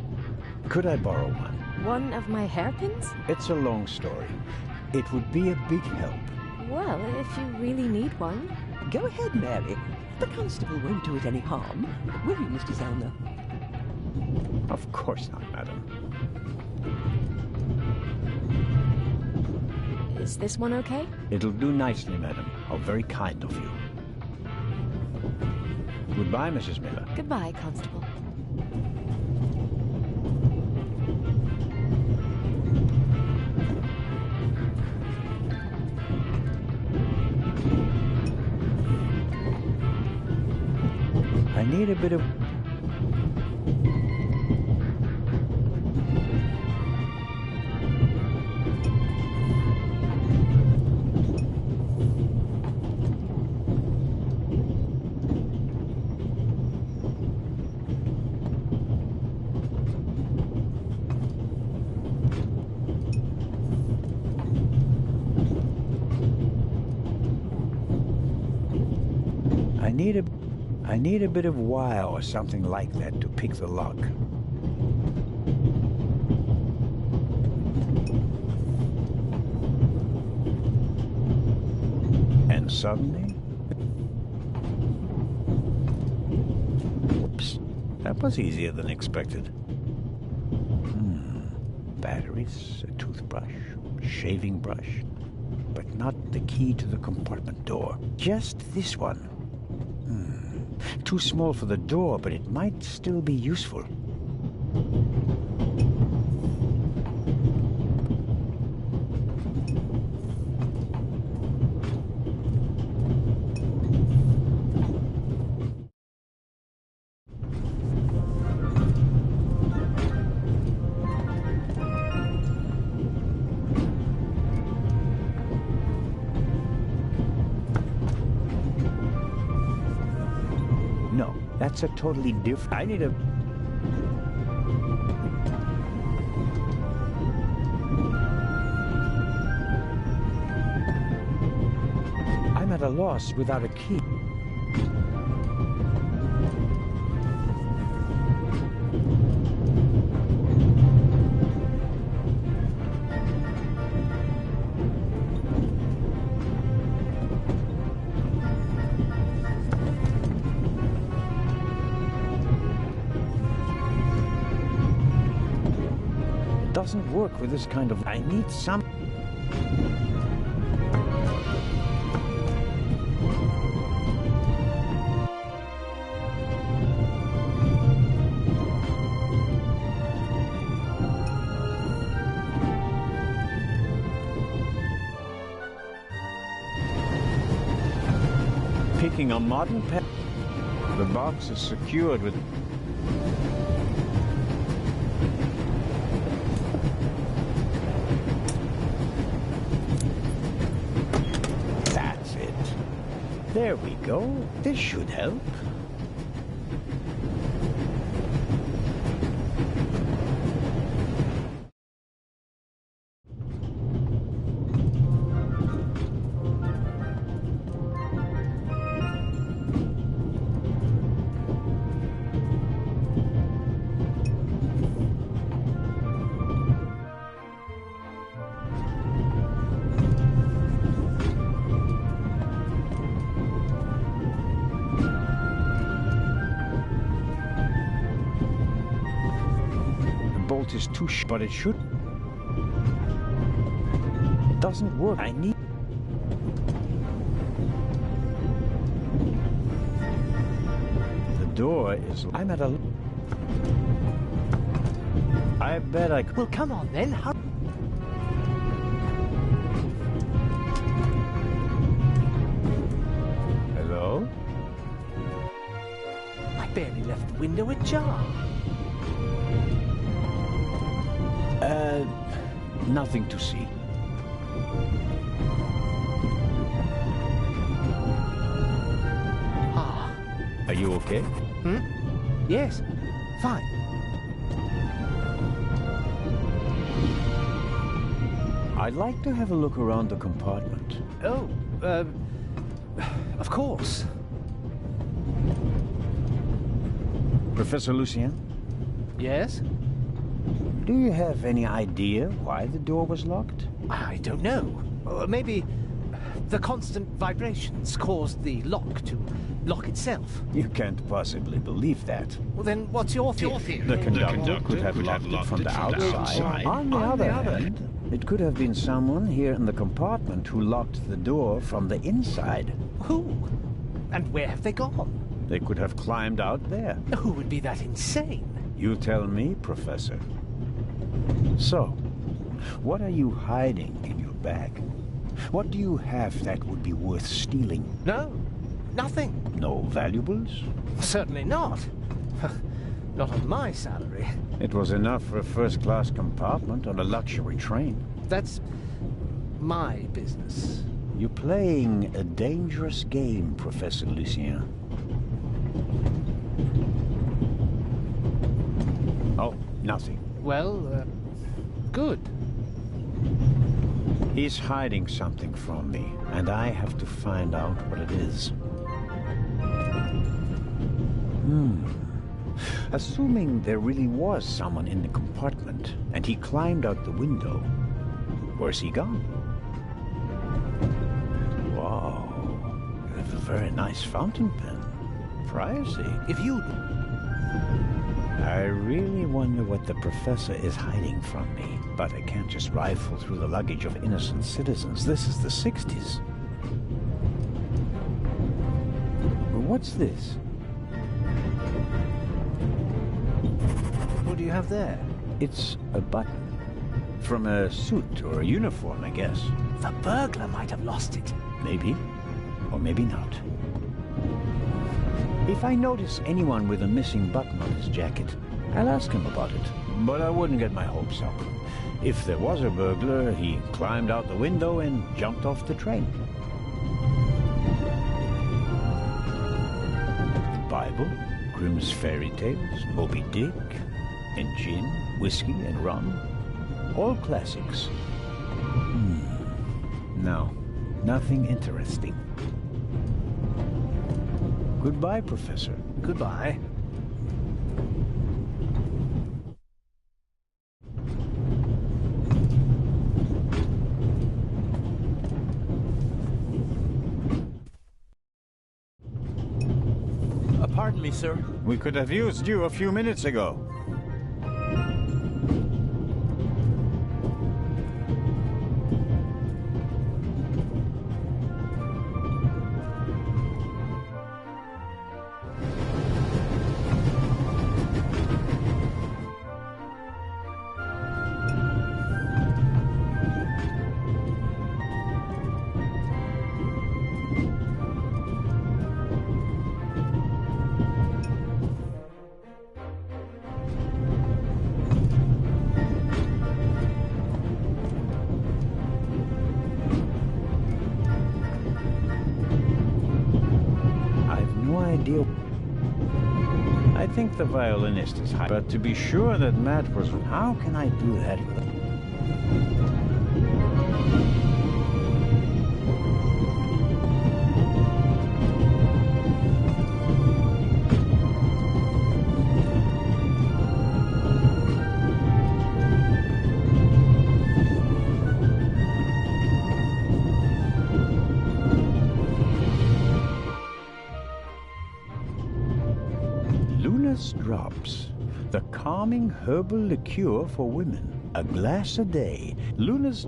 Could I borrow one? One of my hairpins? It's a long story. It would be a big help. Well, if you really need one. Go ahead, Mary. The constable won't do it any harm. Will you, Mr. Zellner? Of course not, madam. Is this one okay? It'll do nicely, madam. How very kind of you. Goodbye, Mrs. Miller. Goodbye, Constable. I need a bit of... I need a bit of wire or something like that to pick the lock. And suddenly... Whoops. That was easier than expected. Batteries, a toothbrush, shaving brush, but not the key to the compartment door. Just this one. Too small for the door, but it might still be useful. That's a totally different... I need a... I'm at a loss without a key. Doesn't work with this kind of... I need some... Picking a modern pet. The box is secured with... There we go. This should help. Is too but it should. Doesn't work. I need. The door is. I'm at a. I bet I. Well, come on then. Hurry. Hello? I barely left the window ajar. Nothing to see. Are you okay? Yes, fine. I'd like to have a look around the compartment. Oh, of course. Professor Lucien, Yes? do you have any idea why the door was locked? I don't know. Maybe the constant vibrations caused the lock to lock itself. You can't possibly believe that. Well, then what's your theory? The conductor could have locked it from the outside. On the other hand, it could have been someone here in the compartment who locked the door from the inside. Who? And where have they gone? They could have climbed out there. Who would be that insane? You tell me, Professor. So, what are you hiding in your bag? What do you have that would be worth stealing? No, nothing. No valuables? Certainly not. Not on my salary. It was enough for a first-class compartment on a luxury train. That's my business. You're playing a dangerous game, Professor Lucien. Oh, nothing. Well, good. He's hiding something from me, and I have to find out what it is. Assuming there really was someone in the compartment, and he climbed out the window, where's he gone? Wow, you have a very nice fountain pen. Pricey. If you... I really wonder what the professor is hiding from me. But I can't just rifle through the luggage of innocent citizens. This is the 60s. What's this? What do you have there? It's a button. From a suit or a uniform, I guess. The burglar might have lost it. Maybe. Or maybe not. If I notice anyone with a missing button on his jacket, I'll ask him about it. But I wouldn't get my hopes up. If there was a burglar, he climbed out the window and jumped off the train. The Bible, Grimm's fairy tales, Moby Dick, and gin, whiskey, and rum. All classics. No, nothing interesting. Goodbye, Professor. Goodbye. Pardon me, sir. We could have used you a few minutes ago. I think the violinist is high, but to be sure that Matt was... How can I do that with... Drops, the calming herbal liqueur for women. A glass a day. Luna's...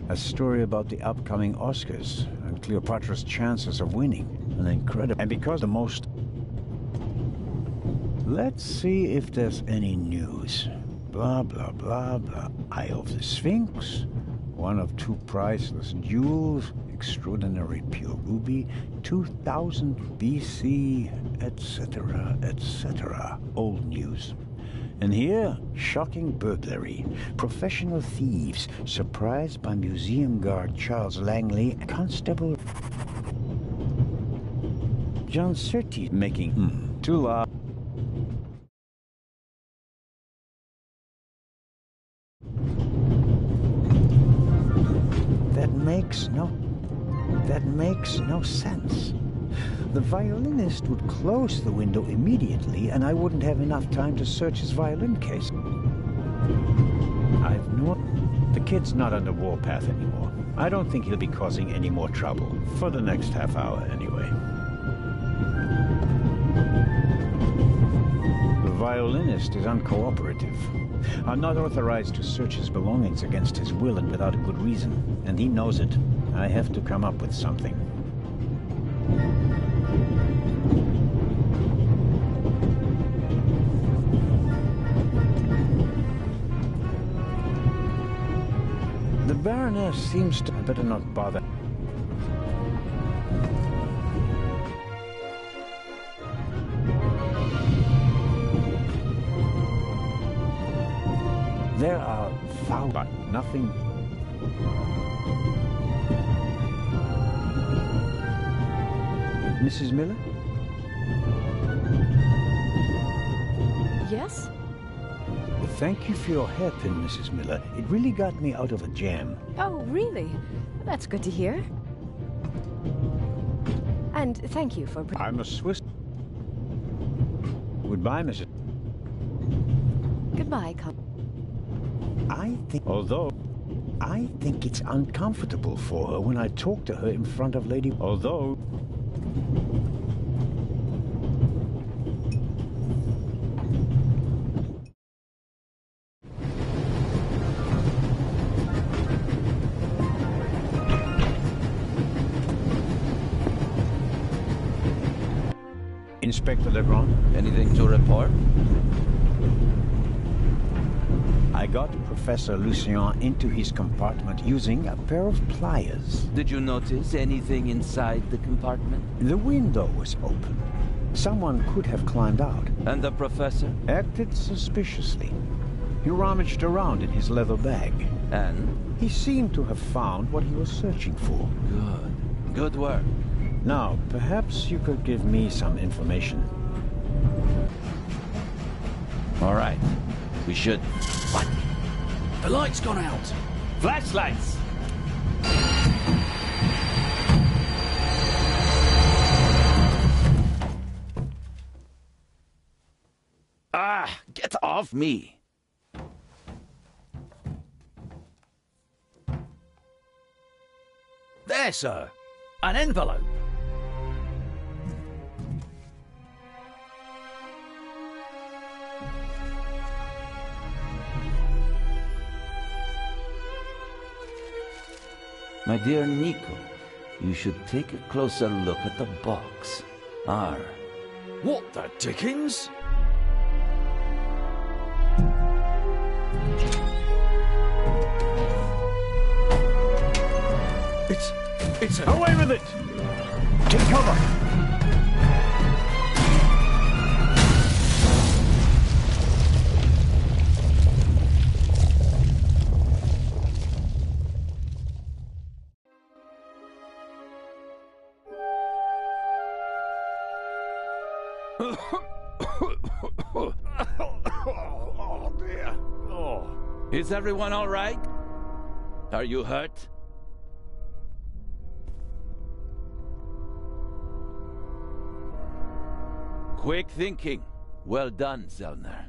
A story about the upcoming Oscars and Cleopatra's chances of winning. An incredible... And because the most... Let's see if there's any news. Blah, blah, blah, blah. Eye of the Sphinx. One of two priceless jewels. Extraordinary pure ruby, 2000 BC, etc., etc. Old news. And here, shocking burglary. Professional thieves surprised by museum guard Charles Langley, Constable John Surtees making too loud. That makes no sense. The violinist would close the window immediately, and I wouldn't have enough time to search his violin case. The kid's not on the warpath anymore. I don't think he'll be causing any more trouble. For the next half hour, anyway. The violinist is uncooperative. I'm not authorized to search his belongings against his will and without a good reason. And he knows it. I have to come up with something. The Baroness seems to... I better not bother. There are foul, but nothing... Mrs. Miller? Yes? Thank you for your hairpin, Mrs. Miller. It really got me out of a jam. Oh, really? That's good to hear. And thank you for... I'm a Swiss... Goodbye, Mrs. Goodbye, I think it's uncomfortable for her when I talk to her in front of Lady... Although... Inspector Legrand? Anything to report? I got Professor Lucien into his compartment using a pair of pliers. Did you notice anything inside the compartment? The window was open. Someone could have climbed out. And the professor? Acted suspiciously. He rummaged around in his leather bag. And? He seemed to have found what he was searching for. Good. Good work. Now, perhaps you could give me some information. All right. We should... What? The light's gone out. Flashlights! Ah! Get off me! There, sir. An envelope. My dear Nico, you should take a closer look at the box. R. What the dickens? It's a... Away with it! Take cover! Oh, dear. Oh. Is everyone all right? Are you hurt? Quick thinking. Well done, Zellner.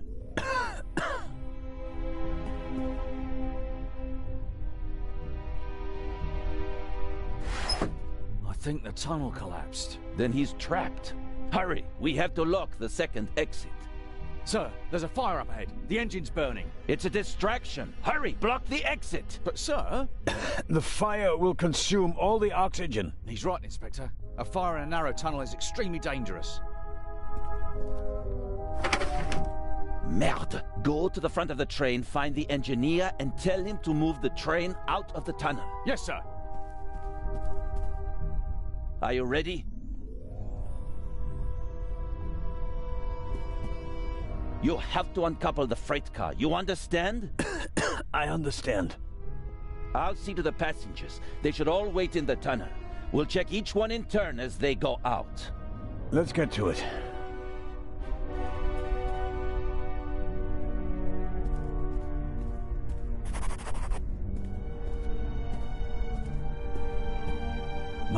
I think the tunnel collapsed. Then he's trapped. Hurry, we have to lock the second exit. Sir, there's a fire up ahead. The engine's burning. It's a distraction. Hurry, block the exit. But, sir... The fire will consume all the oxygen. He's right, Inspector. A fire in a narrow tunnel is extremely dangerous. Merde. Go to the front of the train, find the engineer, and tell him to move the train out of the tunnel. Yes, sir. Are you ready? You have to uncouple the freight car. You understand? I understand. I'll see to the passengers. They should all wait in the tunnel. We'll check each one in turn as they go out. Let's get to it.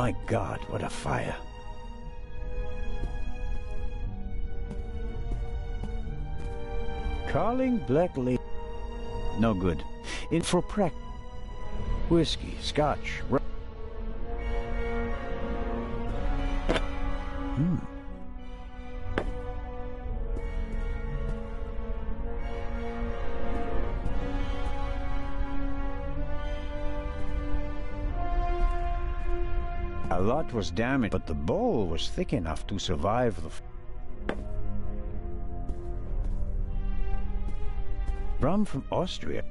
My God, what a fire. Carling Black Lady. No good. In for practice. Whiskey, scotch, rum. A lot was damaged, but the bowl was thick enough to survive the... Rum from Austria.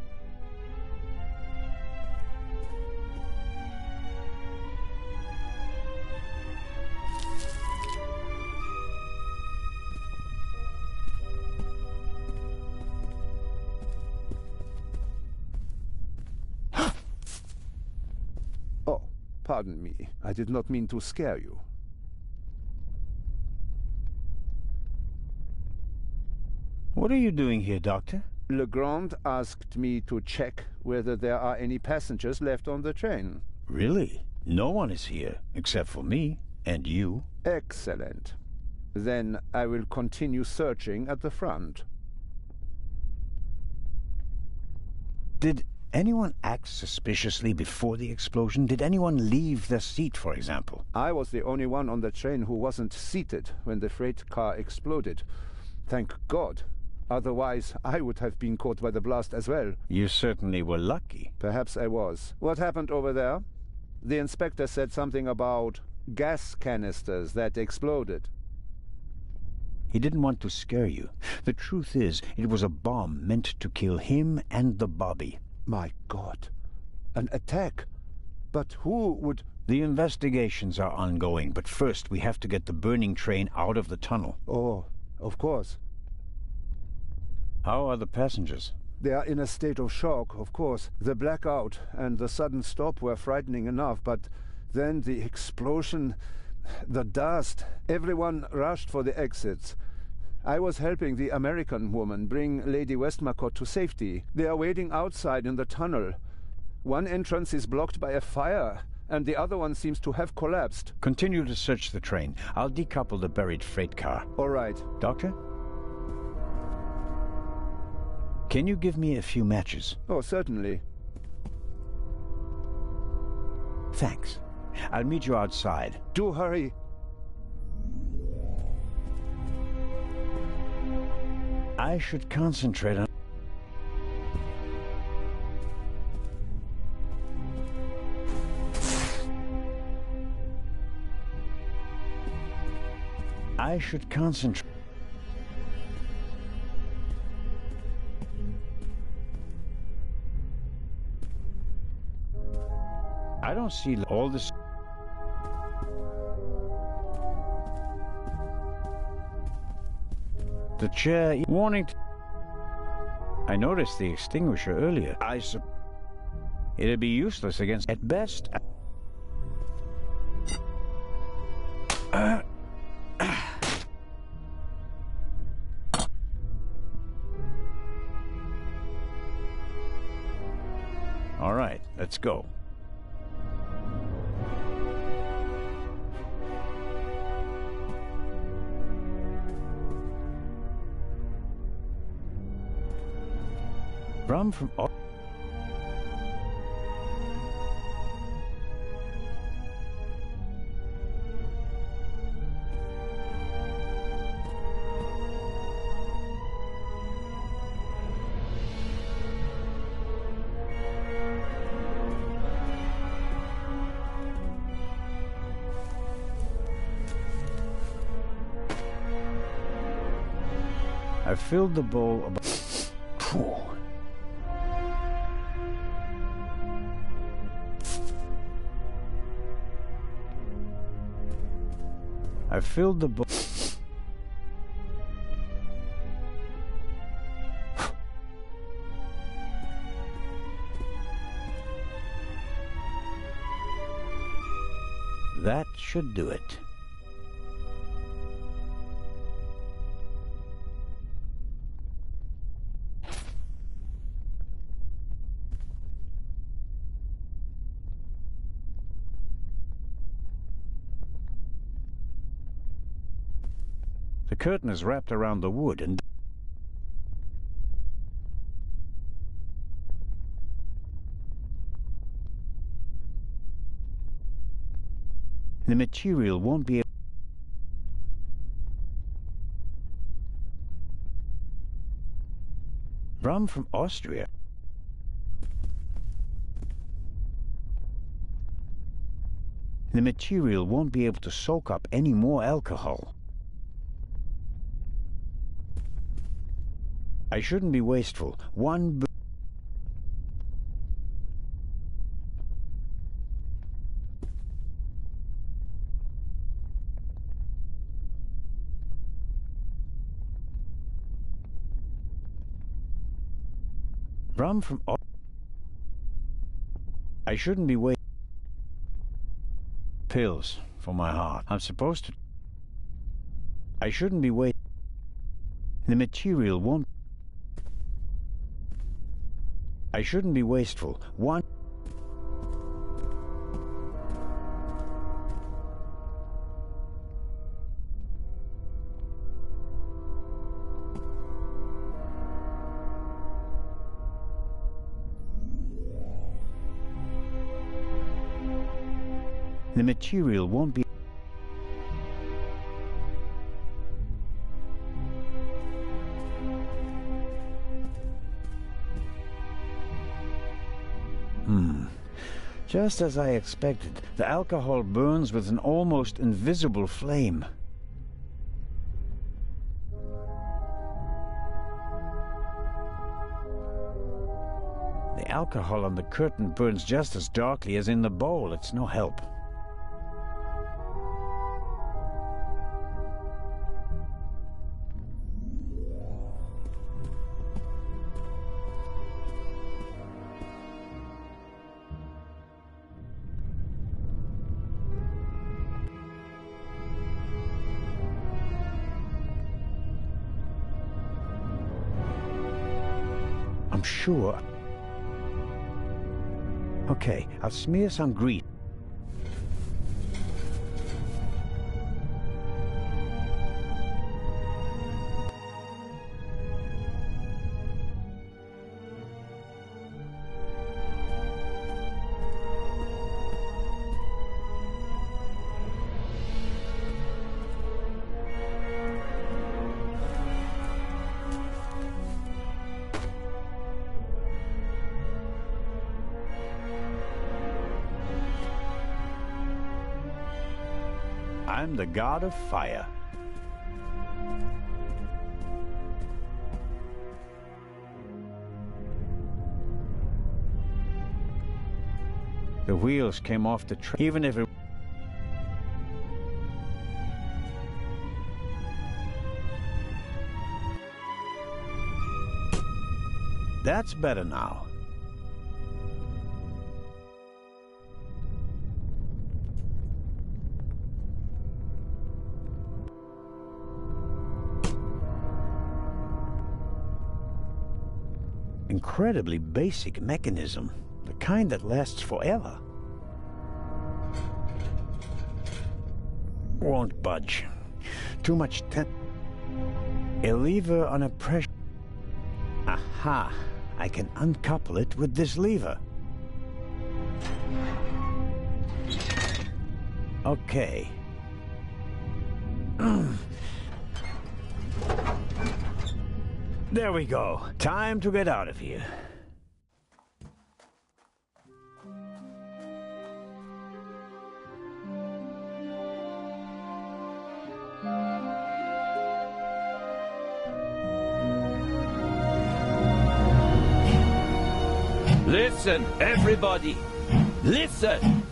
Oh, pardon me. I did not mean to scare you. What are you doing here, Doctor? Legrand asked me to check whether there are any passengers left on the train. Really? No one is here, except for me and you. Excellent. Then I will continue searching at the front. Did anyone act suspiciously before the explosion? Did anyone leave their seat, for example? I was the only one on the train who wasn't seated when the freight car exploded. Thank God. Otherwise, I would have been caught by the blast as well. You certainly were lucky. Perhaps I was. What happened over there? The inspector said something about gas canisters that exploded. He didn't want to scare you. The truth is, it was a bomb meant to kill him and the Bobby. My God. An attack? But who would... The investigations are ongoing, but first we have to get the burning train out of the tunnel. Oh, of course. How are the passengers? They are in a state of shock, of course. The blackout and the sudden stop were frightening enough, but then the explosion, the dust, everyone rushed for the exits. I was helping the American woman bring Lady Westmacott to safety. They are waiting outside in the tunnel. One entrance is blocked by a fire, and the other one seems to have collapsed. Continue to search the train. I'll decouple the buried freight car. All right. Doctor? Can you give me a few matches? Oh, certainly. Thanks. I'll meet you outside. Do hurry. I should concentrate on... I should concentrate... I don't see all this... The chair... Warning... I noticed the extinguisher earlier. It'd be useless against... At best... All right, let's go. From I filled the bowl about... I filled the bowl... That should do it. curtain is wrapped around the wood and... the material won't be... rum from Austria. The material won't be able to soak up any more alcohol. I shouldn't be wasteful. One... rum from... I shouldn't be waiting. Pills for my heart. I'm supposed to... I shouldn't be waiting. The material won't... I shouldn't be wasteful. One... the material won't be... Just as I expected, the alcohol burns with an almost invisible flame. The alcohol on the curtain burns just as darkly as in the bowl. It's no help. I'm sure. Okay, I'll smear some grease. I'm the god of fire. The wheels came off the train, even if it... That's better now. Incredibly basic mechanism, the kind that lasts forever. Won't budge. Too much a lever on a pressure... Aha! I can uncouple it with this lever. Okay. There we go. Time to get out of here. Listen, everybody! Listen!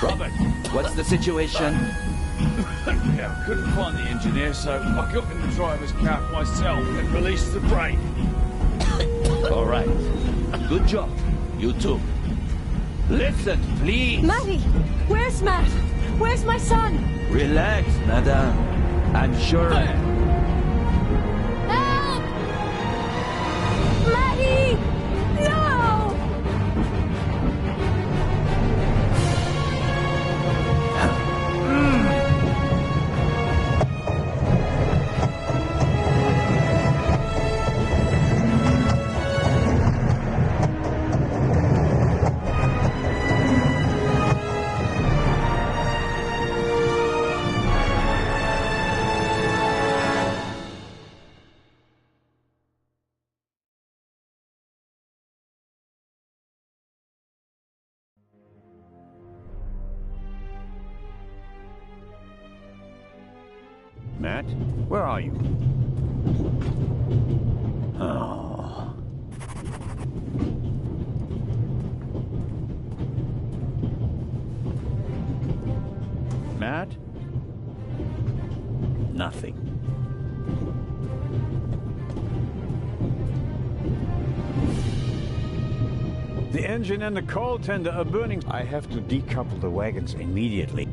Robert, what's the situation? Yeah, I couldn't find the engineer, so I got in the driver's cab myself and released the brake. All right. Good job, you two. Listen, please. Matty! Where's Matt? Where's my son? Relax, madame. I'm sure... Help! Matty! No! Matt, where are you? Oh. Matt? Nothing. The engine and the coal tender are burning. I have to decouple the wagons immediately.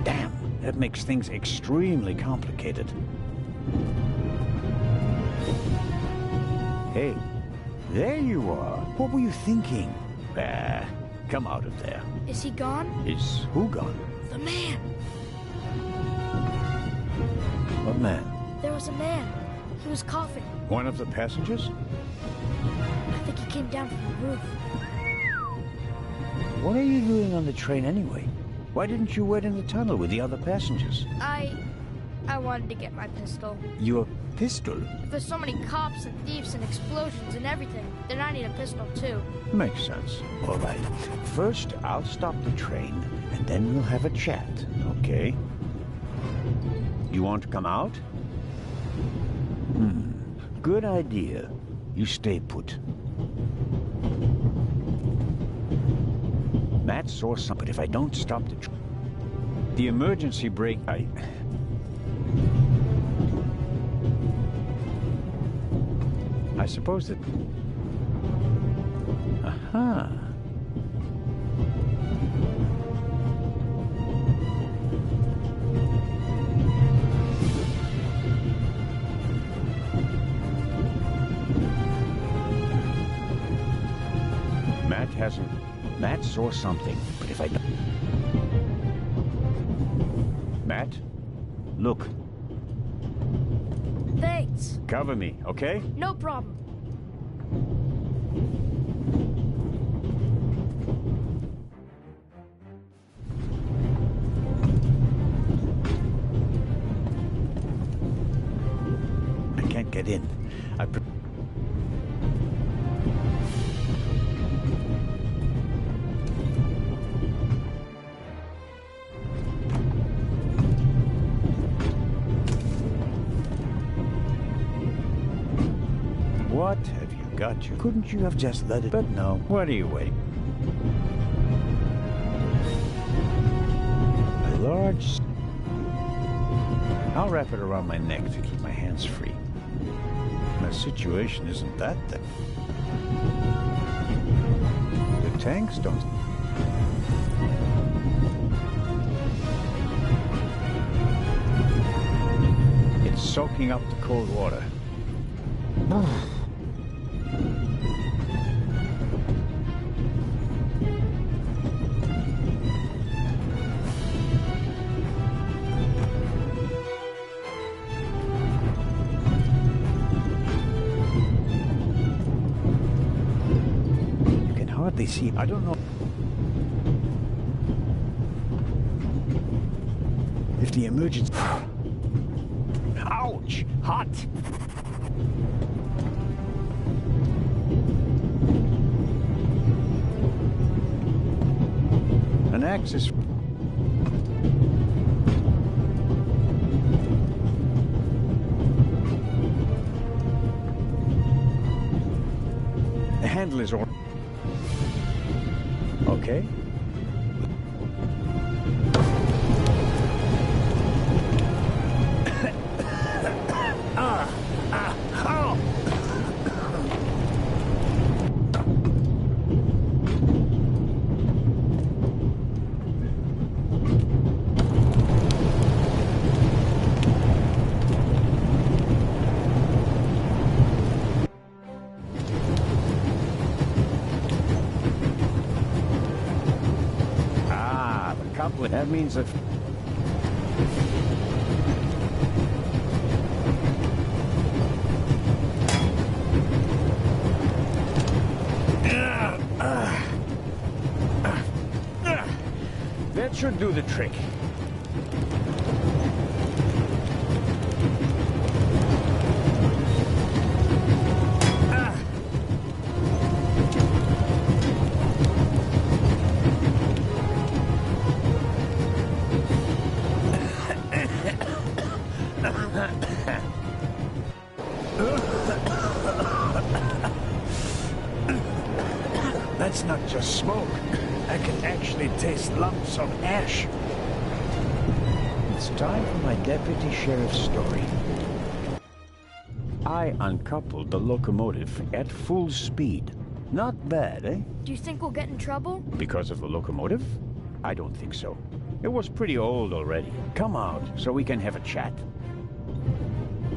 Damn, that makes things extremely complicated. Hey, there you are. What were you thinking? Come out of there. Is he gone? Is who gone? The man. What man? There was a man. He was coughing. One of the passengers? I think he came down from the roof. What are you doing on the train anyway? Why didn't you wait in the tunnel with the other passengers? I wanted to get my pistol. Your pistol? If there's so many cops and thieves and explosions and everything, then I need a pistol too. Makes sense. All right. First, I'll stop the train, and then we'll have a chat, okay? You want to come out? Good idea. You stay put. Matt saw something, but if I don't stop the emergency brake, I suppose that... Aha. Matt saw something, but if I don't... Matt? Look. Thanks. Cover me, okay? No problem. I can't get in. What have you got you? Couldn't you have just let it? But no. What are you waiting? A large... I'll wrap it around my neck to keep my hands free. My situation isn't that thick. The tanks don't... It's soaking up the cold water. They see. I don't know if the emergency. Ouch! Hot. An axe is. The handle is all. Okay. That means that... That should do the trick. That's not just smoke. I can actually taste lumps of ash. It's time for my deputy sheriff's story. I uncoupled the locomotive at full speed. Not bad, eh? Do you think we'll get in trouble? Because of the locomotive? I don't think so. It was pretty old already. Come out so we can have a chat.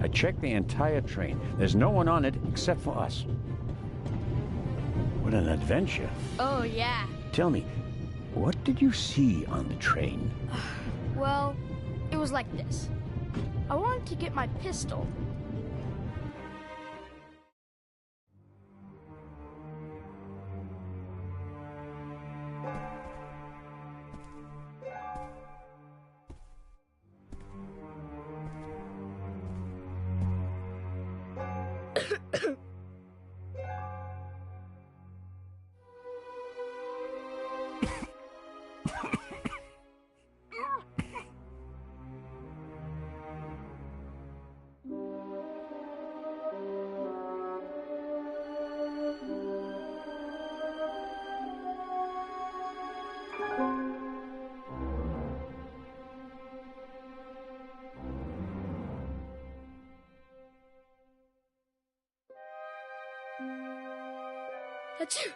I checked the entire train. There's no one on it except for us. What an adventure. Oh, yeah. Tell me, what did you see on the train? Well, it was like this. I wanted to get my pistol. Achoo!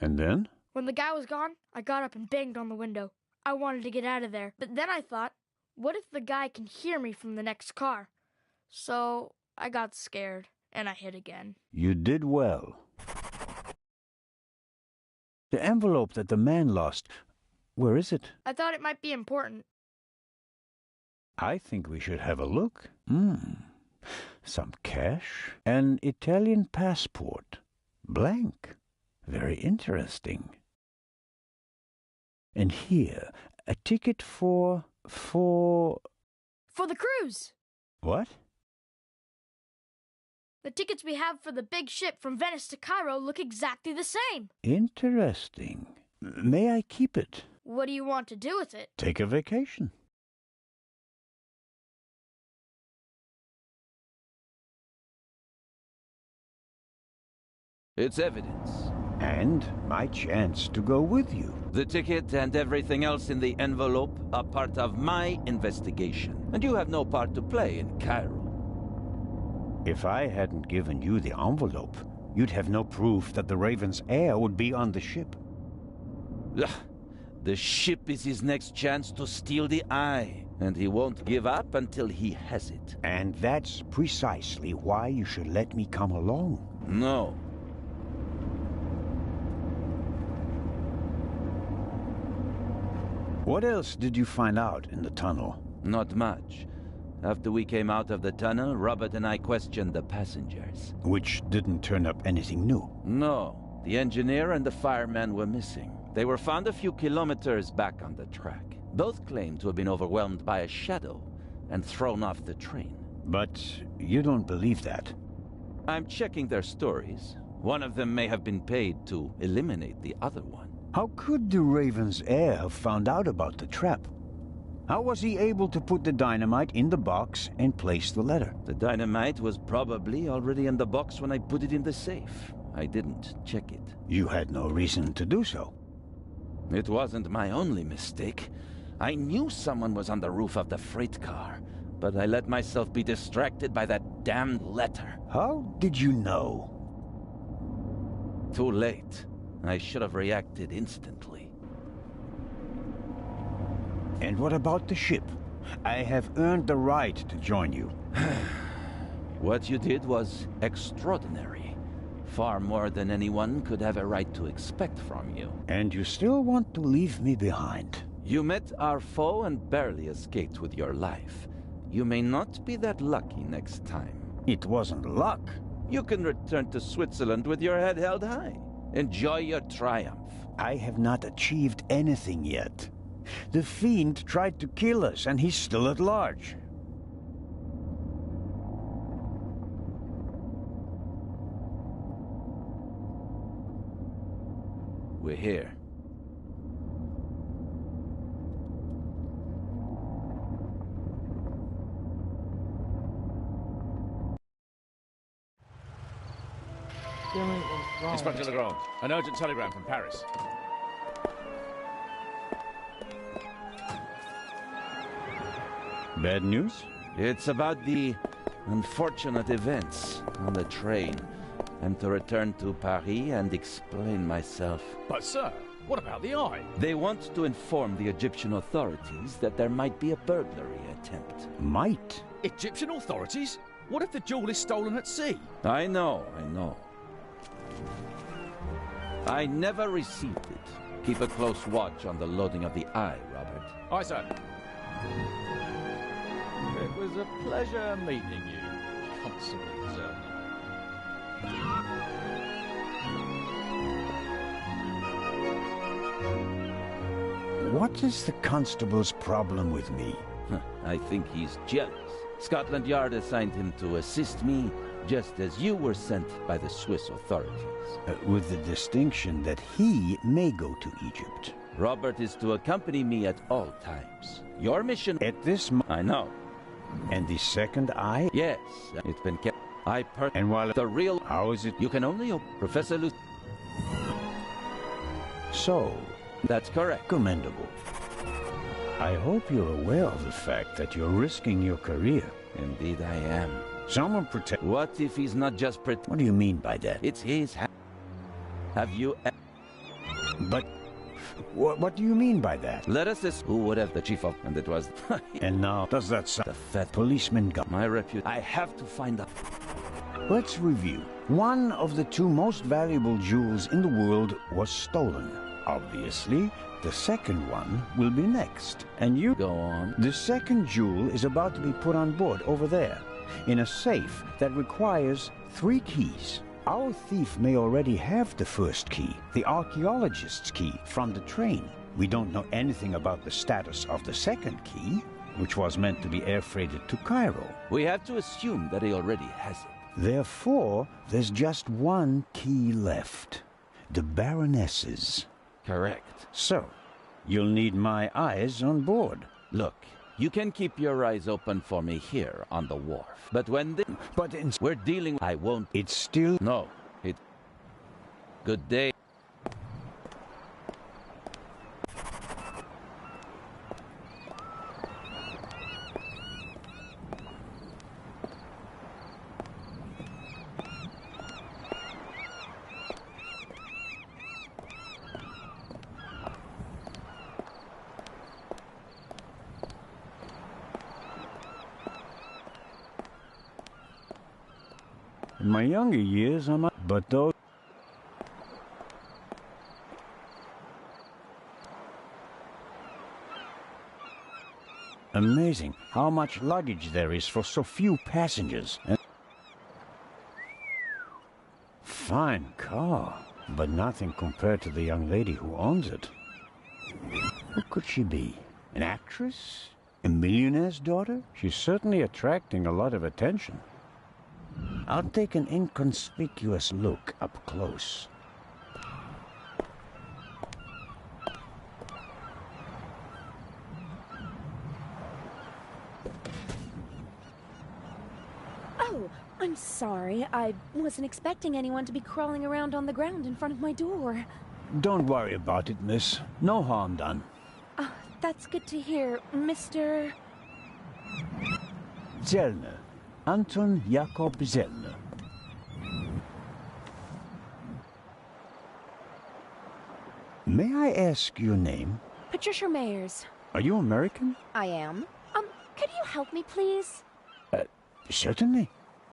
And then? When the guy was gone, I got up and banged on the window. I wanted to get out of there, but then I thought, what if the guy can hear me from the next car? So I got scared, and I hid again. You did well. The envelope that the man lost, where is it? I thought it might be important. I think we should have a look. Some cash, an Italian passport, blank. Very interesting. And here, a ticket for the cruise! What? The tickets we have for the big ship from Venice to Cairo look exactly the same. Interesting. May I keep it? What do you want to do with it? Take a vacation. It's evidence. And my chance to go with you. The ticket and everything else in the envelope are part of my investigation. And you have no part to play in Cairo. If I hadn't given you the envelope, you'd have no proof that the Raven's heir would be on the ship. The ship is his next chance to steal the eye, and he won't give up until he has it. And that's precisely why you should let me come along. No. What else did you find out in the tunnel? Not much. After we came out of the tunnel, Robert and I questioned the passengers. Which didn't turn up anything new? No. The engineer and the fireman were missing. They were found a few kilometers back on the track. Both claimed to have been overwhelmed by a shadow and thrown off the train. But you don't believe that? I'm checking their stories. One of them may have been paid to eliminate the other one. How could the Raven's heir have found out about the trap? How was he able to put the dynamite in the box and place the letter? The dynamite was probably already in the box when I put it in the safe. I didn't check it. You had no reason to do so. It wasn't my only mistake. I knew someone was on the roof of the freight car, but I let myself be distracted by that damned letter. How did you know? Too late. I should have reacted instantly. And what about the ship? I have earned the right to join you. What you did was extraordinary. Far more than anyone could have a right to expect from you. And you still want to leave me behind? You met our foe and barely escaped with your life. You may not be that lucky next time. It wasn't luck. You can return to Switzerland with your head held high. Enjoy your triumph. I have not achieved anything yet. The Fiend tried to kill us, and he's still at large. We're here. Inspector Legrand, an urgent telegram from Paris. Bad news? It's about the unfortunate events on the train. I'm to return to Paris and explain myself. But sir, what about the eye? They want to inform the Egyptian authorities that there might be a burglary attempt. Might? Egyptian authorities? What if the jewel is stolen at sea? I know. I never received it. Keep a close watch on the loading of the eye, Robert. Aye, sir. It was a pleasure meeting you, Constable Zerner. What is the constable's problem with me? I think he's jealous. Scotland Yard assigned him to assist me, just as you were sent by the Swiss authorities. With the distinction that he may go to Egypt. Robert is to accompany me at all times. Your mission... At this I know. And the second eye? Yes, it's been kept. And while the real... How is it? You can only... Professor Lu... So... That's correct. Commendable. I hope you're aware of the fact that you're risking your career. Indeed I am. Someone protect... What if he's not just What do you mean by that? It's his Have you... But... What do you mean by that? Let us who would have the chief of... And it was... And now, does that sound... The fat policeman got... My reputation... I have to find out... Let's review. One of the two most valuable jewels in the world was stolen. Obviously, the second one will be next. And you... Go on. The second jewel is about to be put on board over there, in a safe that requires 3 keys. Our thief may already have the first key, the archaeologist's key, from the train. We don't know anything about the status of the second key, which was meant to be air freighted to Cairo. We have to assume that he already has it. Therefore, there's just one key left. The Baroness's. Correct. So, you'll need my eyes on board. Look, you can keep your eyes open for me here on the wharf. But when the... But we're dealing... I won't... It's still... No. Good day. In my younger years, but those... Amazing how much luggage there is for so few passengers. And fine car, but nothing compared to the young lady who owns it. Who could she be? An actress? A millionaire's daughter? She's certainly attracting a lot of attention. I'll take an inconspicuous look up close. Oh, I'm sorry. I wasn't expecting anyone to be crawling around on the ground in front of my door. Don't worry about it, miss. No harm done. That's good to hear, Mr. Zellner. Anton Jakob Zellner. May I ask your name? Patricia Mayers. Are you American? I am. Could you help me, please? Certainly.